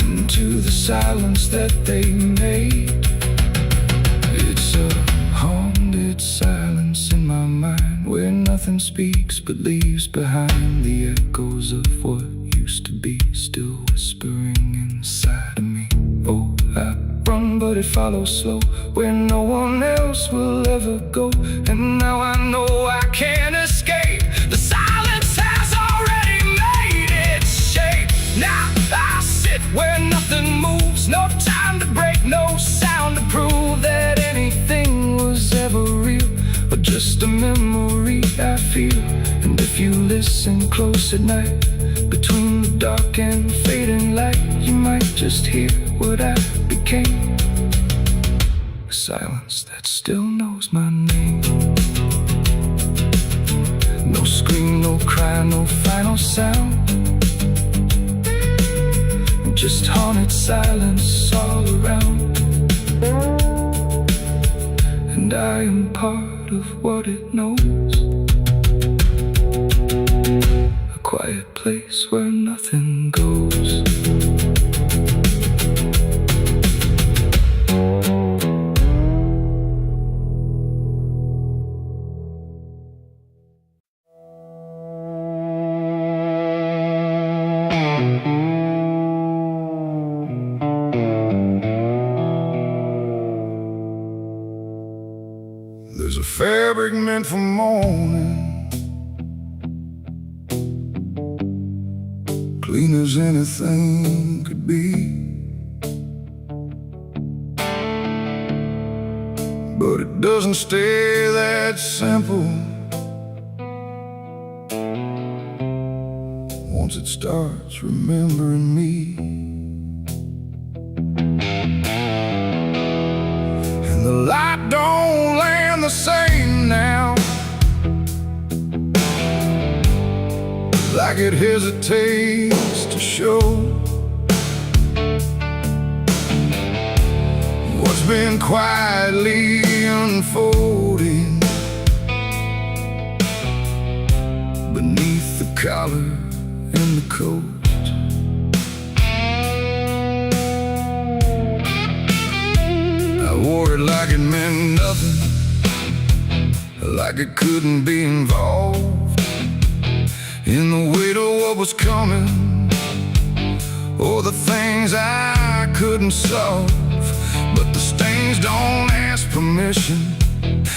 into the silence that they made. It's a haunted silence in my mind, where nothing speaks but leaves behind the echoes of what used to be, still whispering inside of me. Oh, I run but it follows slow, where no one else will ever go. And now I know I can't escape. The silence has already made its shape. Now I sit where nothing moves, no time to break, no sound to prove that anything was ever real, or just a memory I feel. And if you listen close at night, between the dark and fading light, you might just hear what I became. A silence that still knows my name. No scream, no cry, no final sound, just haunted silence all around. And I am part of what it knows, a quiet place where nothing goes. There's a fabric meant for mourning, clean as anything could be, but it doesn't stay that simple. Once it starts remembering me, and the light don't land the same now, like it hesitates to show what's been quietly unfolding beneath the collar and the coat. I wore it like it meant nothing, like it couldn't be involved in the weight of what was coming, or the things I couldn't solve. But the stains don't ask permission,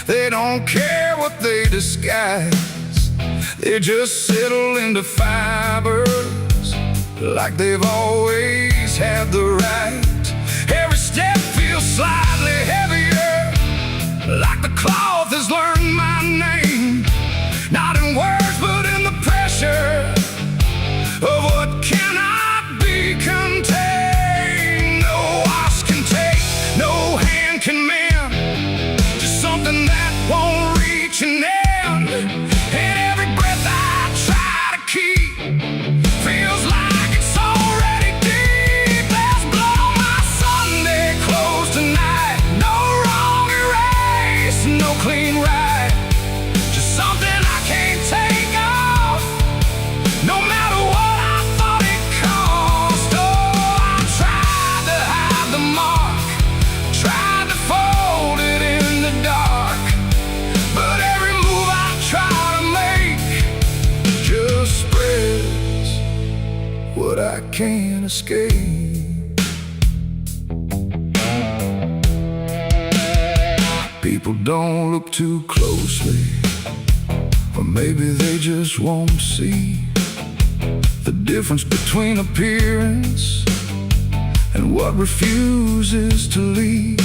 they don't care what they disguise, they just settle into fibers like they've always had the right. Every step feels slightly heavier, like the cloth has learned my name, not in words but in the pressure of what cannot be contained. No wash can take, no hand can mend, just something that won't reach an end. And every breath I try to keep feels like it's already deep. There's blood on my Sunday clothes tonight, no wrong erase, no clean right, just something I can't take off, no matter what I thought it cost. Oh, I tried to hide the mark, tried to fold it in the dark, but every move I try to make just spreads what I can't escape. People don't look too closely, or maybe they just won't see the difference between appearance and what refuses to leave.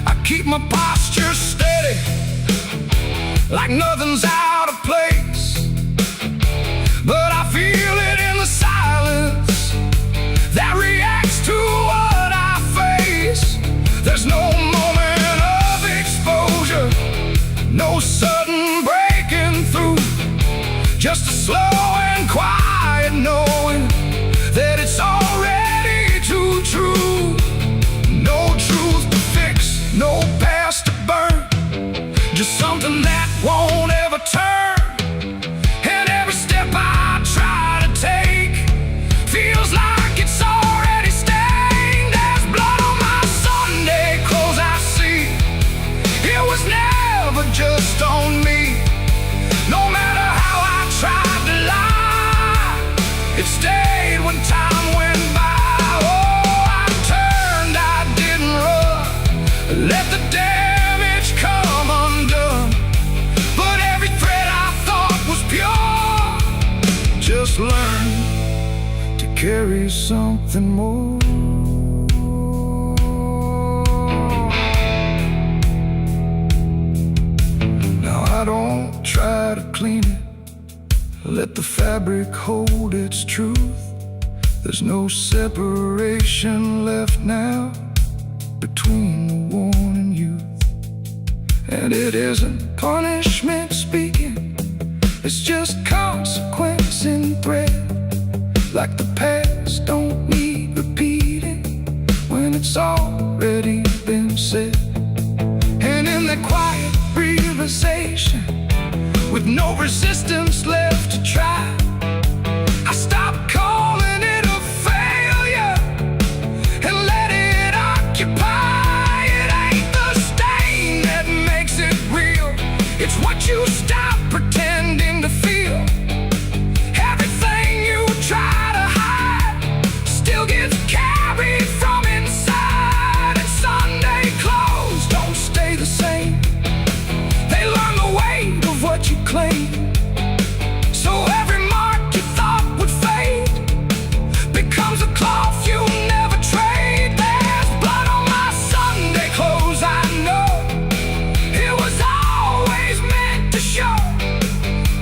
I keep my posture steady, like nothing's out of place, but I feel it in the silence that reacts to what I face. There's no moment of exposure, no sudden breaking through, just a slow and quiet knowing that it's already too true. No truth to fix, no past to burn, just something that won't ever turn. And every step I try to take feels like it's already stained. There's blood on my Sunday clothes I see, it was never just on me. carry something more. Now I don't try to clean it, let the fabric hold its truth. There's no separation left now between the worn and youth. And it isn't punishment speaking, it's just consequence in thread. Like the past don't need repeating when it's already been said. And in that quiet realization, with no resistance left to try, I stopped calling it a failure and let it occupy. It ain't the stain that makes it real, it's what you stop pretending to feel. Everything you try to hide still gets carried from inside. And Sunday clothes don't stay the same, they learn the weight of what you claim. So every mark you thought would fade becomes a cloth you never trade. There's blood on my Sunday clothes, I know. It was always meant to show.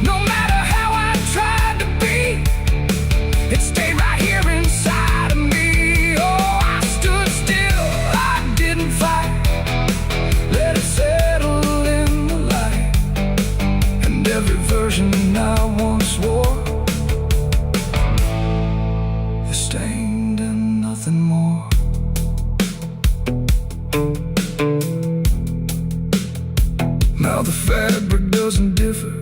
No matter how I tried to be, it stayed right here inside of me. Oh, I stood still, I didn't fight, let it settle in the light. And every version I once wore is stained and nothing more. Now the fabric doesn't differ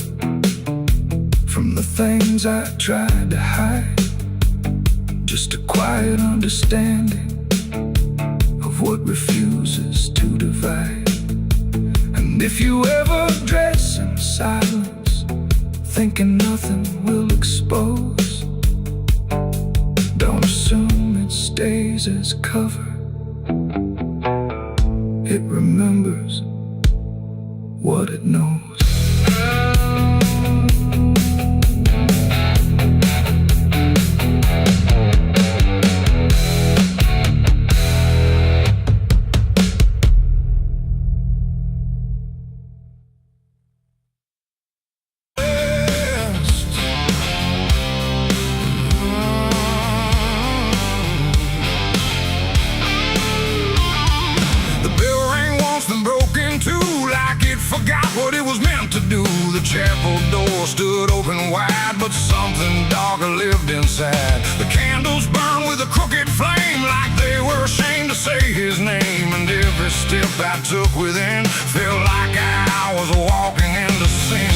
from the things I tried to hide, just a quiet understanding of what refuses to divide. And if you ever dress in silence, thinking nothing will expose, don't assume it stays as cover. It remembers what it knows. Forgot what it was meant to do. The chapel door stood open wide, but something darker lived inside. The candles burned with a crooked flame, like they were ashamed to say his name. And every step I took within felt like I was walking into sin.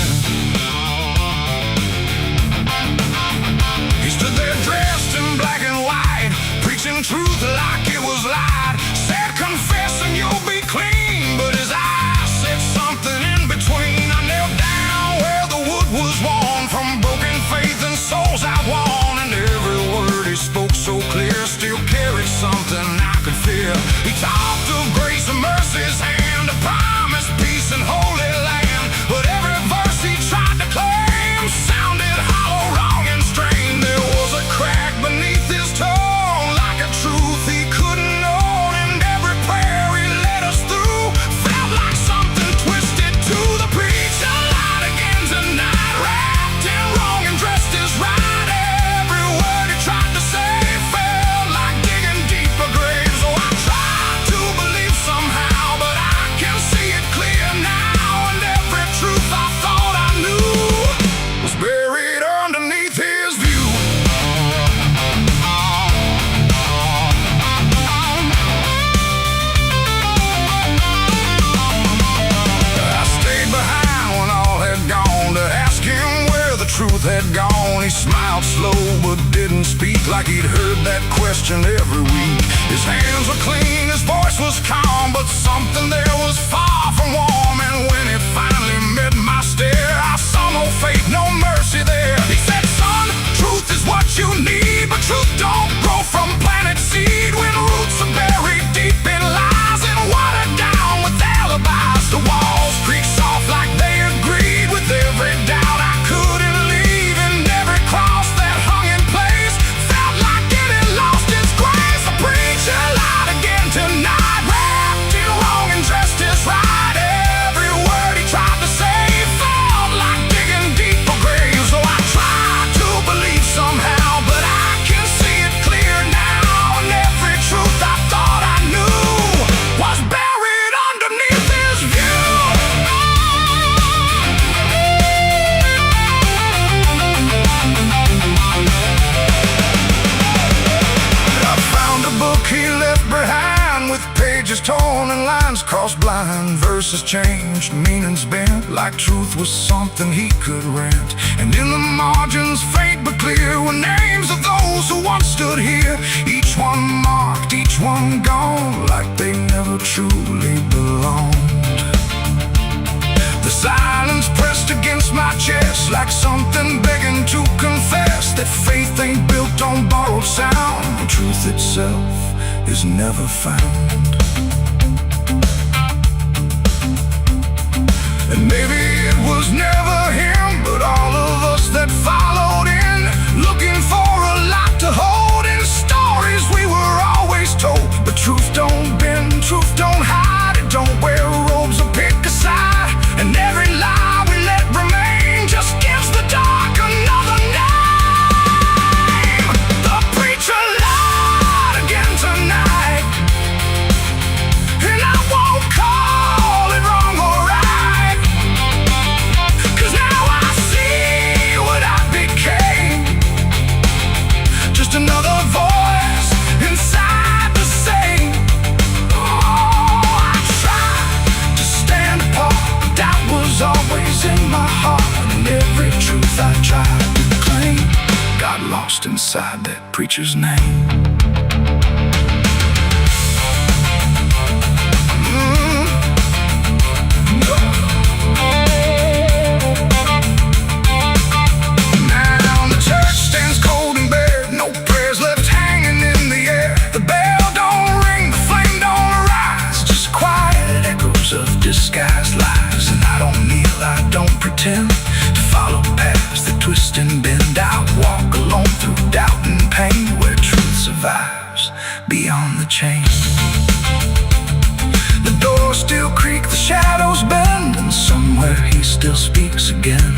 He stood there dressed in black and white, preaching truth like it was lied. Said, confessing you'll be clean, but his eyes said something in between. I knelt down where the wood was worn from broken faith and souls I won. And every word he spoke so clear still carried something I could fear. He talked of grace and mercy's hand, a promise, peace and holy land. But every verse he tried to claim sounded hollow, wrong and strained. There was a crack beneath his tone, like a truth he couldn't own. And every prayer he led us through felt like something twisted to the preach. A light again tonight, wrapped in wrong and dressed as right. Every word he tried to say felt like digging deeper graves. So I tried to believe somehow, but I can see it clear now. And every truth I thought I knew was buried underneath his view. I stayed behind when all had gone to ask him where the truth had gone. He smiled slow but didn't speak, like he'd heard that question every week. His hands were clean, his voice was calm, but something there was far from warm. And when it finally met my stare, I saw no faith, no mercy there. He said, son, truth is what you need, but truth don't grow from planet seed. When roots are buried deep in lies and watered down with alibis, the walls creak soft like they agreed with every doubt I couldn't leave. And every cross that hung in place felt like verses changed, meanings bent, like truth was something he could rent. And in the margins, faint but clear, were names of those who once stood here. Each one marked, each one gone, like they never truly belonged. The silence pressed against my chest, like something begging to confess that faith ain't built on borrowed sound, and truth itself is never found. And maybe it was never him, but all of us that followed in, looking for a lot to hold in stories we were always told. But truth don't bend, truth don't hide, it don't wear robes or pick a side. And every lie we let remain just gives the dark another name. The preacher lied again tonight, and I won't call it wrong or right, 'cause now I see what I became. Just another voice inside the same. Oh, I tried to stand apart, doubt was always in my heart, and every truth I tried to claim got lost inside that preacher's name. Now the church stands cold and bare, no prayers left hanging in the air. The bell don't ring, the flame don't arise, just quiet echoes of disguised lies. And I don't kneel, I don't pretend to follow paths that twist and bend. I walk alone through doubt and pain, where truth survives beyond the chain. The doors still creak, the shadows bend, and somewhere he still speaks again.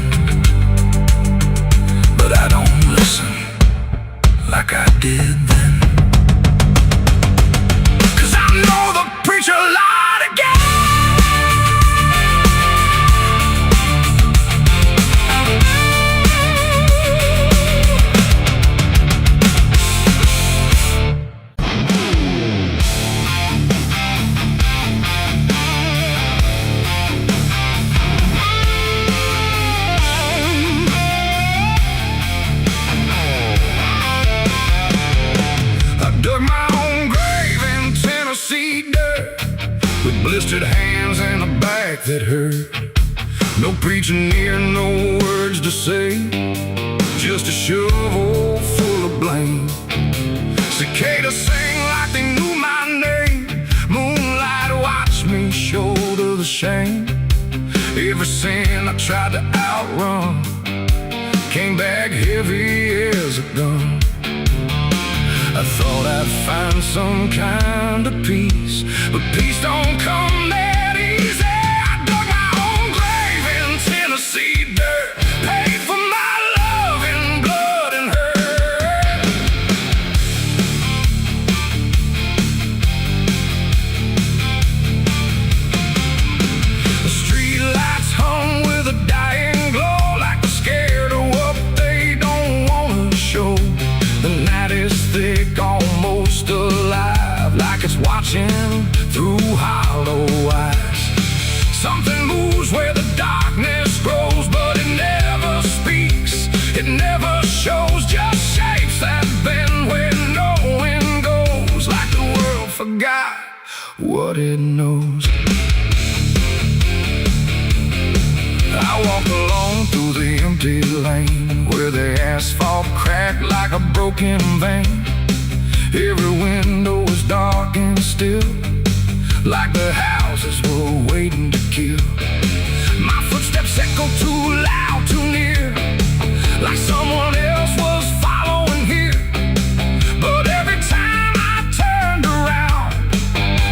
But I don't listen like I did then, 'cause I know the preacher lied again. Blistered hands and a back that hurt. No preaching near, no words to say, just a shovel full of blame. Cicadas sing like they knew my name. Moonlight watched me shoulder the shame. Every sin I tried to outrun came back heavy as a gun. I thought I'd find some kind of peace, but peace don't come that easy. I dug my own grave in Tennessee dirt, paid for my love in blood and hurt. The street lights hum with a dying glow, like they're scared of what they don't wanna show. The night is thick, almost alive, like it's watching through hollow eyes. Something moves where the darkness grows, but it never speaks, it never shows, just shapes that bend where no wind goes, like the world forgot what it knows. I walk alone through the empty lane, where the asphalt cracked like a broken vein. Every window was dark and still, like the houses were waiting to kill. My footsteps echo too loud, too near, like someone else was following here. But every time I turned around,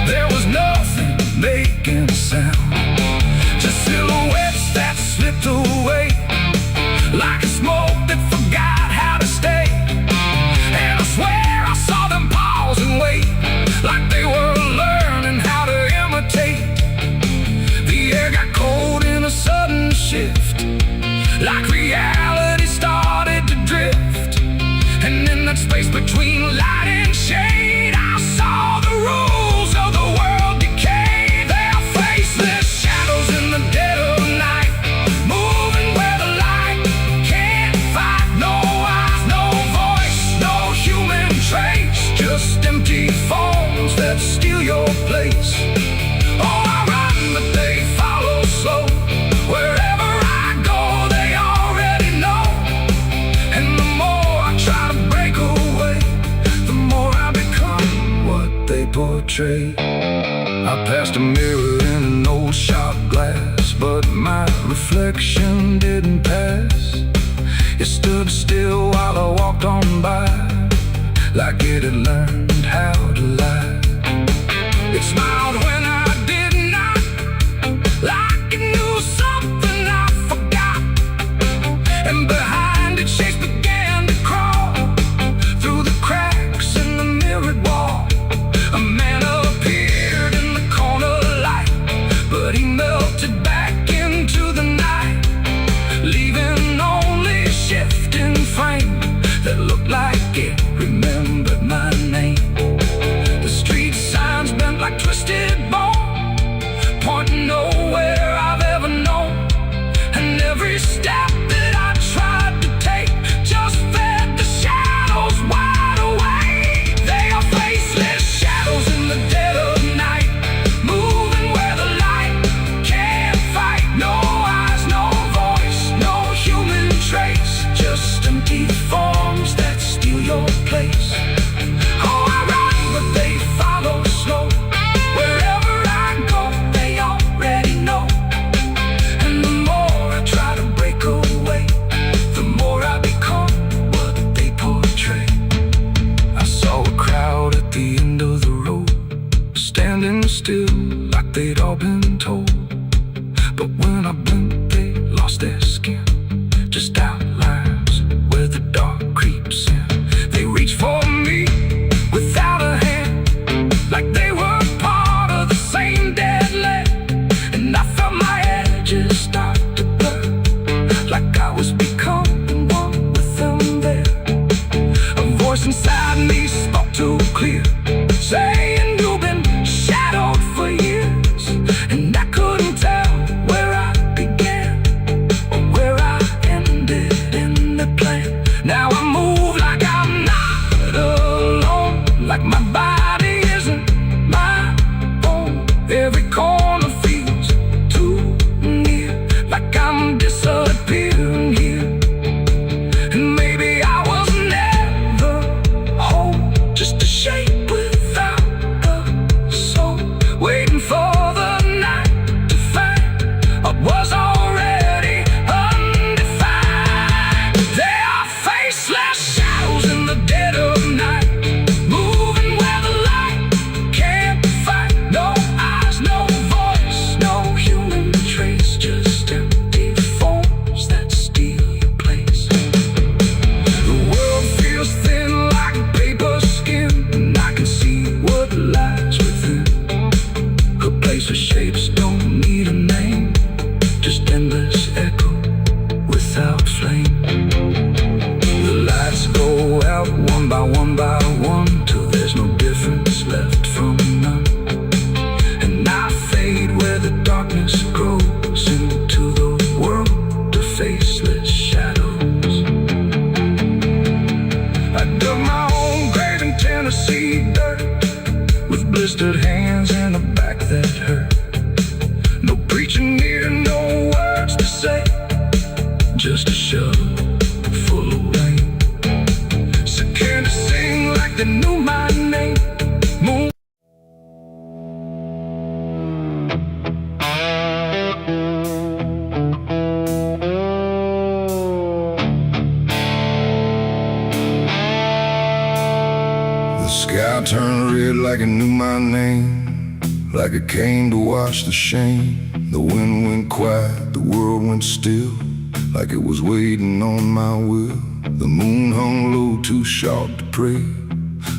there was nothing making a sound, just silhouettes that slipped away, like a smoke that forgot how to stay. And I swear I saw them pause and wait, like they were learning how to imitate. The air got cold in a sudden shift, like portray. I passed a mirror in an old shot glass, but my reflection didn't pass. It stood still while I walked on by, like it had learned how to lie. It smiled when I did not, like it knew something I forgot. And behind it, shapes began to crawl through the cracks in the mirrored wall. A man appeared in the corner light, but he melted back into the night, leaving only shifting frame that looked like it remembered my name. The street signs bent like twisted bone, pointing nowhere I've ever known. And every step that I tried to take just fed the shadows wide awake. They are faceless shadows in the dead of night, moving where the light can't fight. No eyes, no voice, no human trace, just empty forms that steal your place. Oh, I run, but they follow slow. Wherever I go, they already know. And the more I try to break away, the more I become what they portray. I saw a crowd at the end of the road, standing still like they'd all been told. But when I blinked, they lost their skin, just outlines where the dark creeps in. They reached for me without a hand, like they were part of the same dead land. And I felt my edges start to burn, like I was becoming one with them there. A voice inside me spoke too clear, saying you've been shadowed for years. And I couldn't tell where I began or where I ended in the plan. Now I move like I'm not alone, like my body isn't my own. Every corner feels too near, like I'm disappearing here. And maybe I was never whole, just a shape without a soul, waiting for the night to find what was already undefined. They are faceless shadows in the dead of night, moving where the light can't fight. No eyes, no voice, no human trace, just empty forms that steal your place. The world feels thin like paper skin, and I can see what lies within. A place where shapes don't need a name, just endless echo without flame. The lights go out one by one, till there's no difference left from none. And I fade where the darkness grows into the world of faceless shadows. I dug my own grave in Tennessee dirt, with blistered hands and a back that hurt. No preacher needed no words to say, just a shovel full of rain. Scared to sing like they knew my name. Moon. The sky turned red like it knew my name, like it came to wash the shame. The wind went quiet, the world went still, like it was waiting on my will. The moon hung low, too sharp to pray,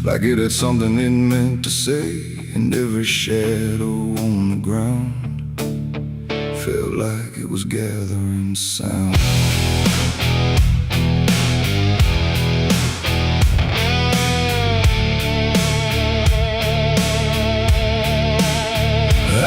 like it had something it meant to say. And every shadow on the ground felt like it was gathering sound.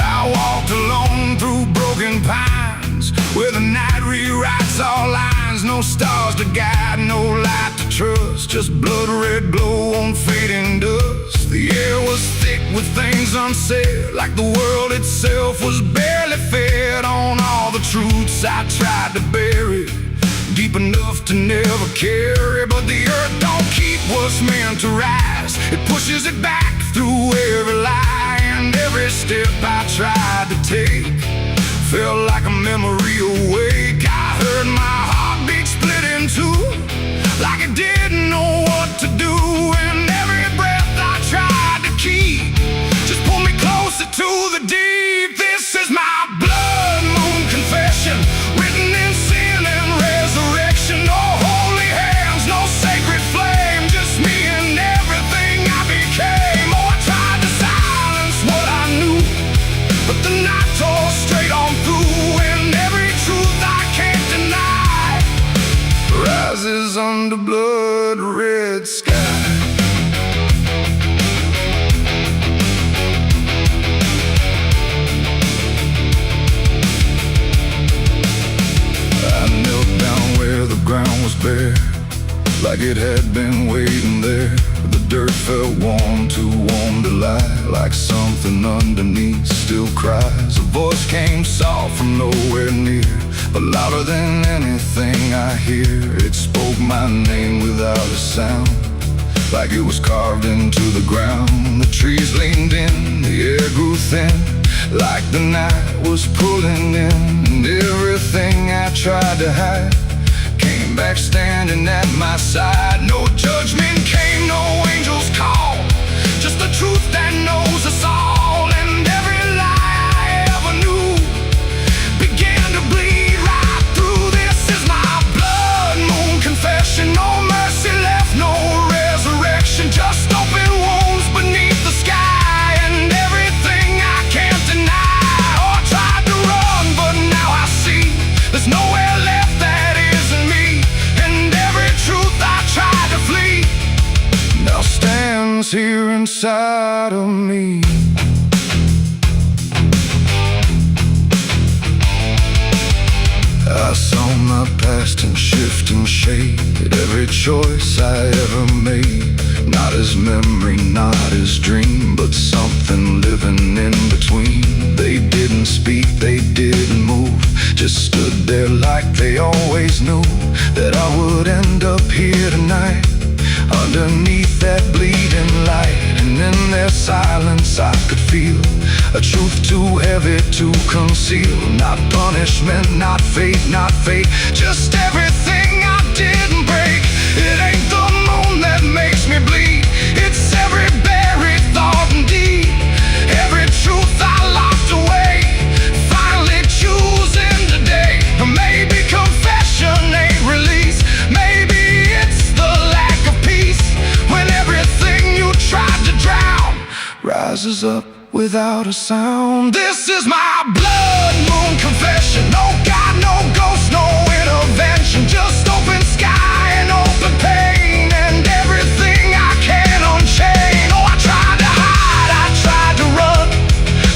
I walked alone through broken pines, where the night rewrites all lines. No stars to guide, no light to trust, just blood red glow on fading dust. The air was thick with things unsaid, like the world itself was barely fed on all the truths I tried to bury, deep enough to never carry. But the earth don't keep what's meant to rise, it pushes it back through every lie. every step I tried to take felt like a memory awake. I heard my heartbeat split in two, like it didn't know what to do. And every breath I tried to keep just pulled me closer to the deep. This is my blood moon confession, written in sin and resurrection. No holy hands, no sacred flame, just me and everything I became. Oh, I tried to silence what I knew, but the night tore straight on through. And every truth I can't deny rises under blood red sky. I knelt down where the ground was bare, like it had been waiting there. The dirt felt warm, too warm to lie, like something underneath still cries. A voice came soft from nowhere near, but louder than anything I hear. It spoke my name without a sound, like it was carved into the ground. The trees leaned in, the air grew thin, like the night was pulling in. And everything I tried to hide came back standing at my side. No judgment came, no angel's call, just the truth that knows us all. And every lie I ever knew began to bleed right through. This is my blood moon confession. No mercy left, no resurrection, just open wounds beneath the sky. And everything I can't deny. Oh, I tried to run, but now I see there's nowhere left that isn't me. And every truth I tried to flee now stands here inside of me. I saw my past in shift and shade, every choice I ever made. Not as memory, not as dream, but something living in between. They didn't speak, they didn't move, just stood there like they always knew that I would end up here tonight, underneath that bleeding light. And in their silence I could feel a truth too heavy to conceal. Not punishment, not fate, not fate, just everything I didn't break. It ain't the moon that makes me bleed, it's every buried thought and deed, every truth I locked away, finally choosing today. Maybe confession ain't release, maybe it's the lack of peace, when everything you tried to drown rises up without a sound. This is my blood moon confession. No God, no ghost, no intervention, just open sky and open pain, and everything I can unchain. Oh, I tried to hide, I tried to run,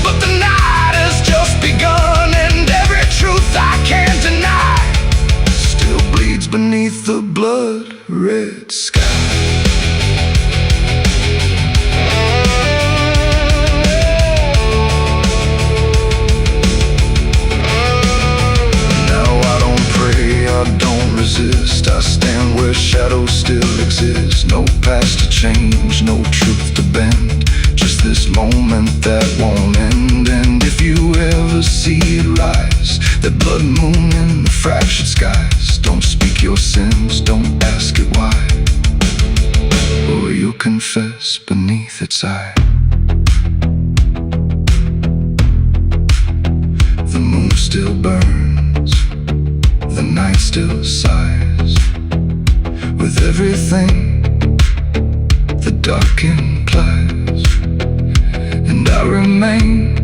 but the night has just begun. And every truth I can't deny still bleeds beneath the blood red sky. I don't resist, I stand where shadows still exist. No past to change, no truth to bend, just this moment that won't end. And if you ever see it rise, the blood moon in the fractured skies, don't speak your sins, don't ask it why, or you'll confess beneath its eye. The moon still burns, the night still sighs, with everything the dark implies. And I remain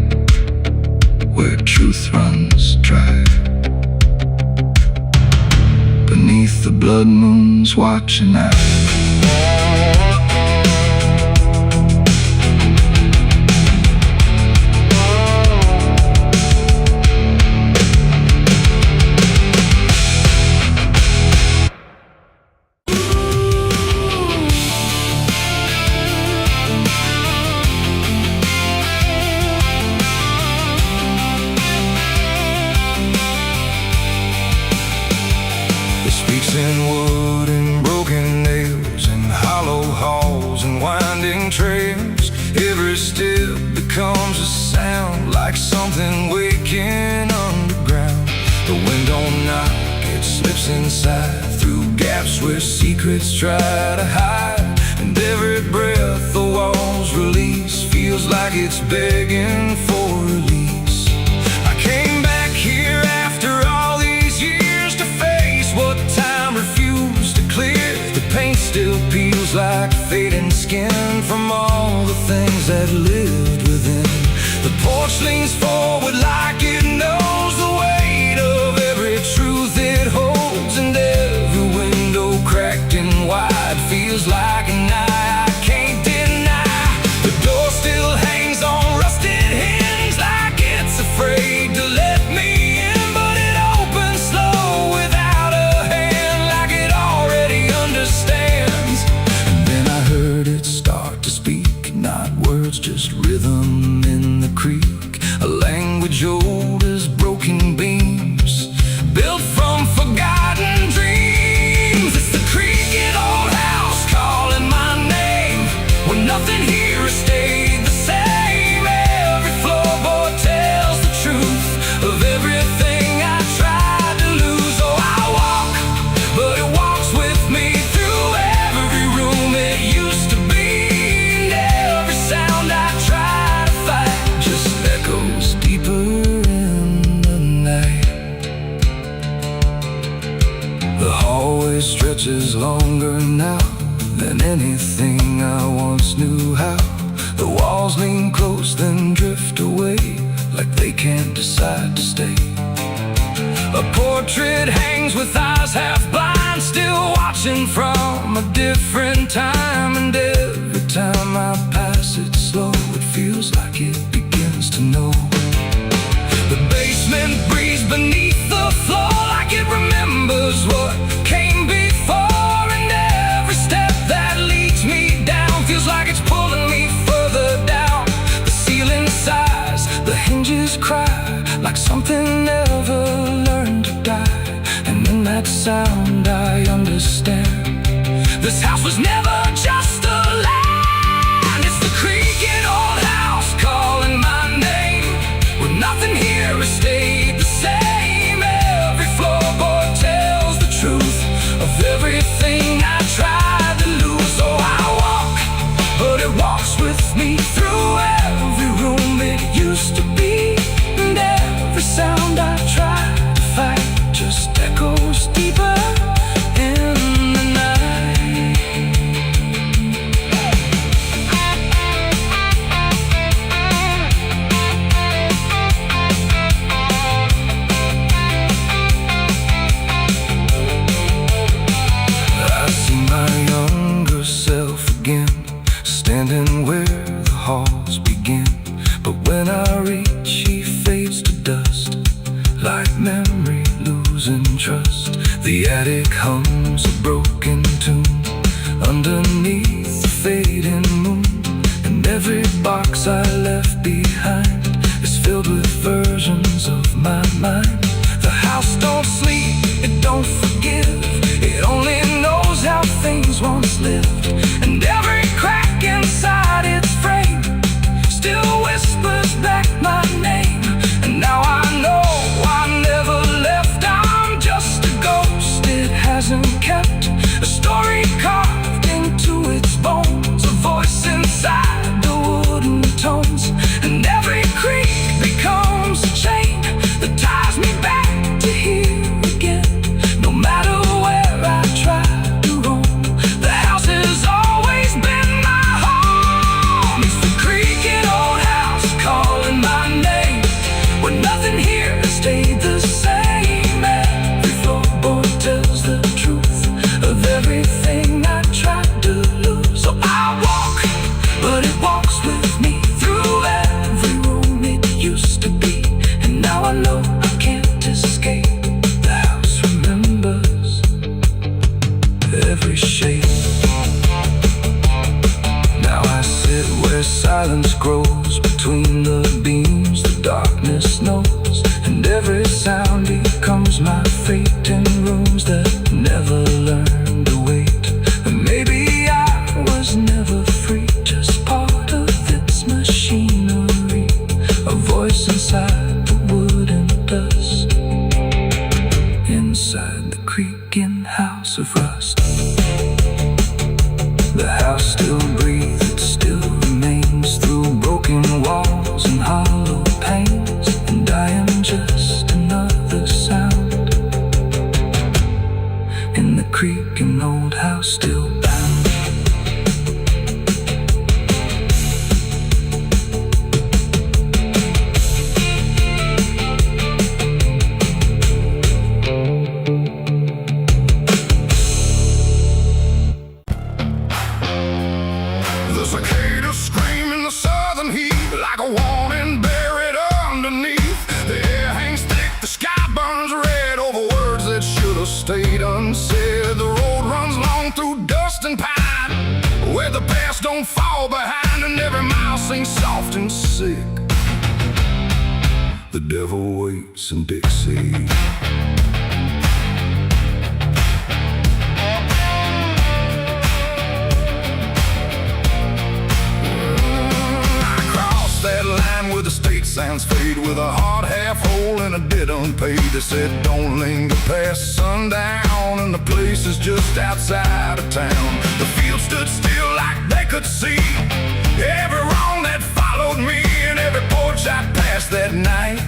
where truth runs dry, beneath the blood moon's watching eye. Speaks in wood and broken nails and how comes a sound like something waking underground. The wind don't knock, it slips inside through gaps where secrets try to hide. And every breath the walls release feels like it's begging for release. I came back here after all these years to face what time refused to clear. The paint still peels like fading skin from all the things that lived within. The porch leans forward like it knows the weight of every truth it holds. And every window cracked and wide feels like an eye I can't deny. The door still hangs on rusted hinges like it's afraid to let me in, but it opens slow without a hand, like it already understands. And then I heard it start to speak, not words, just rhythm in the creek. A language old as broken beams, built from forgotten dreams. It's the creaking old house calling my name, when nothing here has stayed the same. Every floorboard tells the truth of everything I tried to lose. Oh, I walk, but it walks with me through every room it used to be. And every sound I try to fight just echoes deeper in the night. The hallway stretches longer now than anything I once knew how. The walls lean close then drift away, like they can't decide to stay. A portrait hangs with eyes half blind, still watching from a different time. And every time I pass it slow, it feels like it begins to know. The basement breathes beneath the floor like it remembers what came before. And every step that leads me down feels like it's pulling me further down. The ceiling sighs, the hinges cry, like something never learned to die. And in that sound I understand, this house was never just a land. It's the creaking old house calling my name, when nothing here has stayed the same. Every floorboard tells the truth of everything I tried to lose. Oh, I walk, but it walks with me through every room it used to be. And every sound I try to fight just echoes deeper in the night. I see my younger self again, standing where the halls begin. But when I reach, he fades to dust, like memory losing trust. The attic hums a broken tune underneath the fading moon. And every box I left behind is filled with versions of my mind. The house don't sleep, it don't forgive, it only knows how things once lived. And every crack inside its frame still whispers back my name. And now I know I never left, I'm just a ghost it hasn't kept. A story carved into its bones, a voice inside the wooden tones. And every creak becomes a chain that ties me back to here again. No matter where I try to roam, the house has always been my home. It's the creaking old house calling my name, when nothing here has stayed the same. Every floorboard tells the truth of everything I tried to lose. So I walk, but it walks with me through every room it used to be. And now I know I can't escape, the house remembers every shape. Now I sit where silence grows between the beams, the darkness knows. And every sound becomes my fate in rooms that never learned to wait. And maybe I was never free, just part of its machinery. brick and old house still bound. The cicadas scream in the southern heat like a warning buried underneath. The air hangs thick, the sky burns red over words that should have stayed unsaid. The road runs long through dust and pine, where the past don't fall behind, and every mile sings soft and sick. The devil waits in Dixie. That line where the state signs fade, with a hard half hole and a debt unpaid. They said don't linger past sundown, and the place is just outside of town. The field stood still like they could see every wrong that followed me, and every porch I passed that night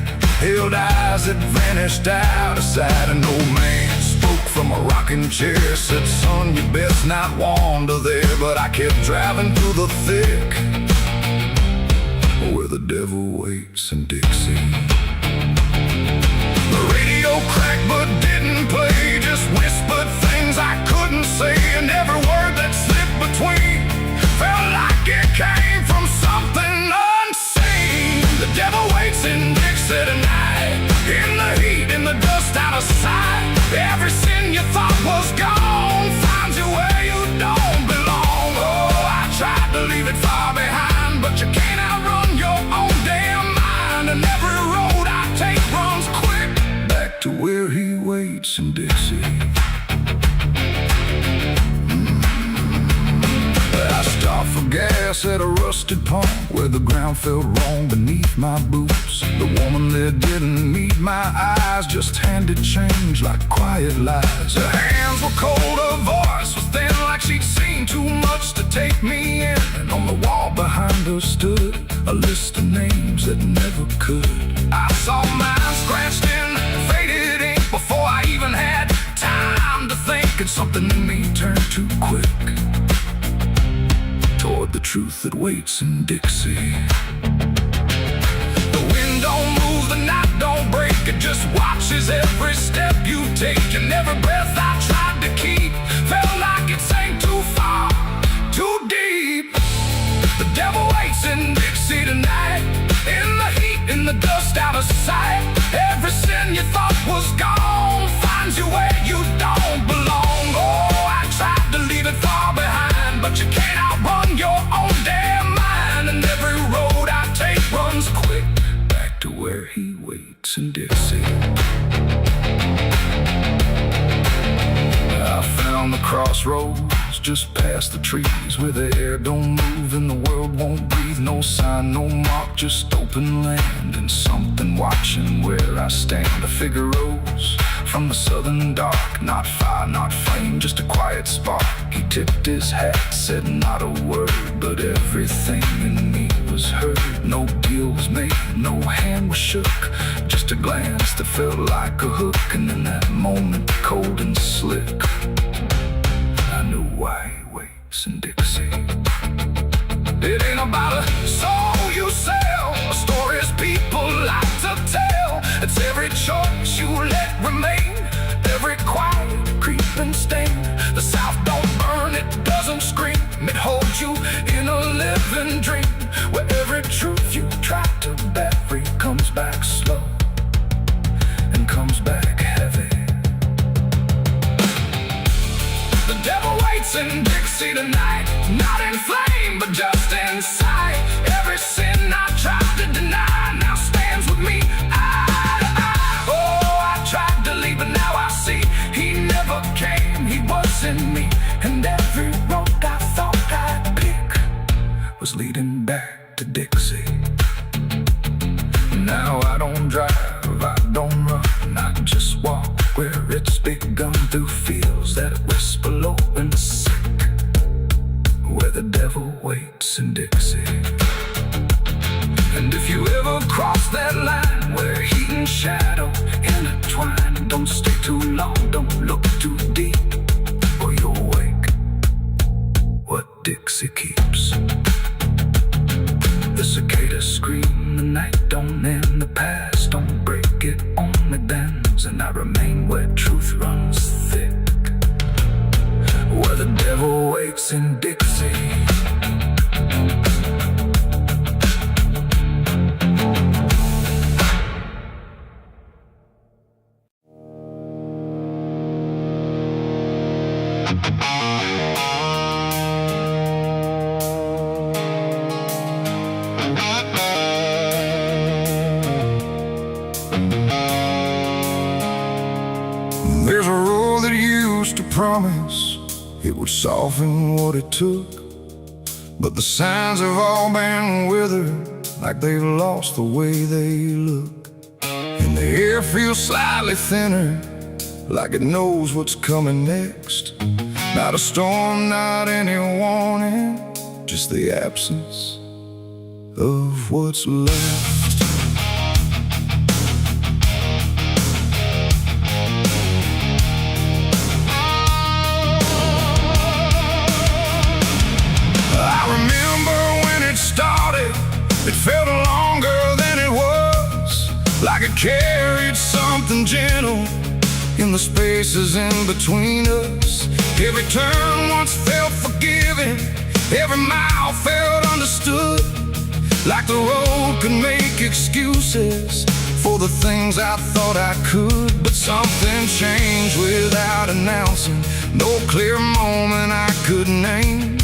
held eyes that vanished out of sight. An old man spoke from a rocking chair, said, son, you best not wander there. But I kept driving through the thick, where the devil waits in Dixie. The radio cracked but didn't play, just whispered things I couldn't say, and every word that slipped between felt like it came from something unseen. The devil waits in Dixie tonight, in the heat, in the dust, out of sight. Every sin you thought was gone finds you where you don't belong. Oh, I tried to leave it far behind, but you can't outrun your own damn mind. And every road I take runs quick back to where he waits in Dixie. I stopped for gas at a rusted pump, where the ground felt wrong beneath my boots. The woman there didn't meet my eyes, just handed change like quiet lies. Her hands were cold, her voice was thin, like she'd seen too much to take me in. And on the wall behind her stood a list of names that never could. I saw mine scratched in faded ink before I even had time to think, and something in me turned too quick toward the truth that waits in Dixie. The wind don't move, the night don't break, it just watches every step you take. And every breath I tried to keep felt like it sank too far, too deep. The devil waits in Dixie tonight, in the heat, in the dust, out of sight. Every sin you thought was gone finds you where you don't belong. Oh, I tried to leave it far behind, but you can't outrun your own damn mind. And every road I take runs quick back to where he waits in Dixie. I found the crossroads just past the trees, where the air don't move and the world won't breathe. No sign, no mark, just open land, and something watching where I stand. A figure rose from the southern dark, not fire, not flame, just a quiet spark. He tipped his hat, said not a word, but everything in me was heard. No deal was made, no hand was shook, just a glance that felt like a hook. And in that moment, cold and slick, I knew why he waits in Dixie. It ain't about a soul you sell, a stories people like to tell. It's every choice you let remain, every quiet creeping stain. The South don't burn, it doesn't scream, it holds you in a living dream, where every truth you try to bury comes back slow and comes back heavy. The devil waits in Dixie tonight, not in flame, but just in sight. Every sin I tried to deny now stands with me eye to eye. Oh, I tried to leave, but now I see he never came, he was in me. And every road I thought I'd pick was leading back to Dixie. Now I don't drive, I don't run, I just walk where it's begun, through fields that whisper low and sick, where the devil waits in Dixie. And if you ever cross that line where heat and shadow intertwine, don't stay too long, don't look too deep, or Dixie keeps. The cicadas scream, the night don't end, the past don't break, it only bends, and I remain where truth runs thick, where the devil waits in Dixie. There's a road that used to promise it would soften what it took, but the signs have all been withered, like they've lost the way they look. And the air feels slightly thinner, like it knows what's coming next. Not a storm, not any warning, just the absence of what's left. It felt longer than it was, like it carried something gentle in the spaces in between us. Every turn once felt forgiving, every mile felt understood, like the road could make excuses for the things I thought I could. But something changed without announcing, no clear moment I could name,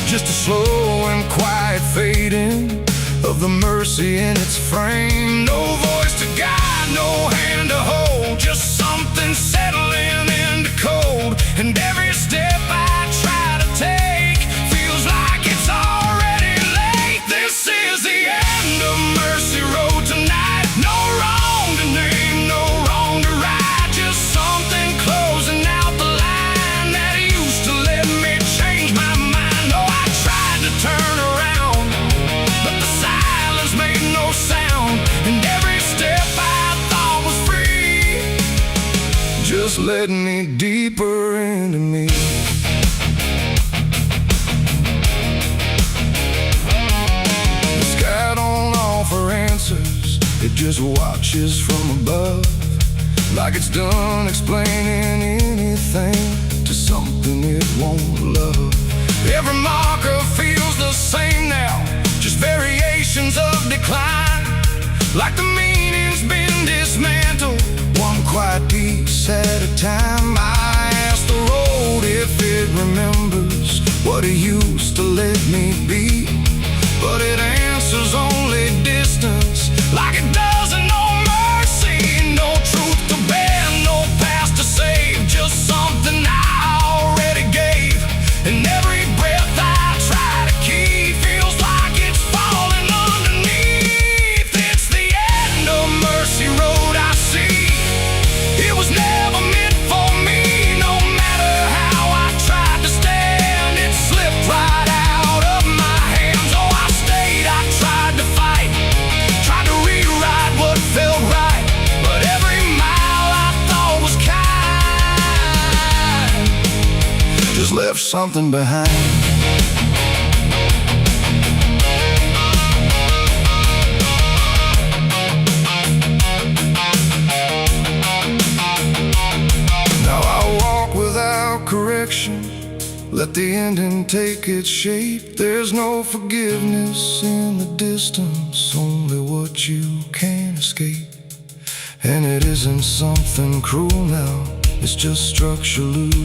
just a slow and quiet fading of the mercy in its frame. No voice to guide, no hand to hold, just something settling into cold. And every step I try to take feels like it's already late. This is the end of Mercy Road tonight. No wrong to name, no wrong to right, just something closing out the line that used to let me change my mind. Oh, I tried to turn around, but the silence made no sound, and every step I thought was free just led me deeper into me. The sky don't offer answers, it just watches from above, like it's done explaining anything to something it won't love. Every marker feels the same now, just variations of decline, like the meaning's been dismantled, one quiet piece at a time. I ask the road if it remembers what it used to let me be, but it answers only distance, like it doesn't know mercy, no truth to bear, no past to save, just something I already gave. And every breath I try to keep feels like it's falling underneath. It's the end of Mercy Road, I see. It was never meant for me, no matter how I tried to stand, it slipped right out of my hands. Oh, I stayed, I tried to fight, tried to rewrite what felt right, but every mile I thought was kind just left something behind. Now I walk without correction, let the ending take its shape. There's no forgiveness in the distance, only what you can't escape. And it isn't something cruel now, it's just structure losing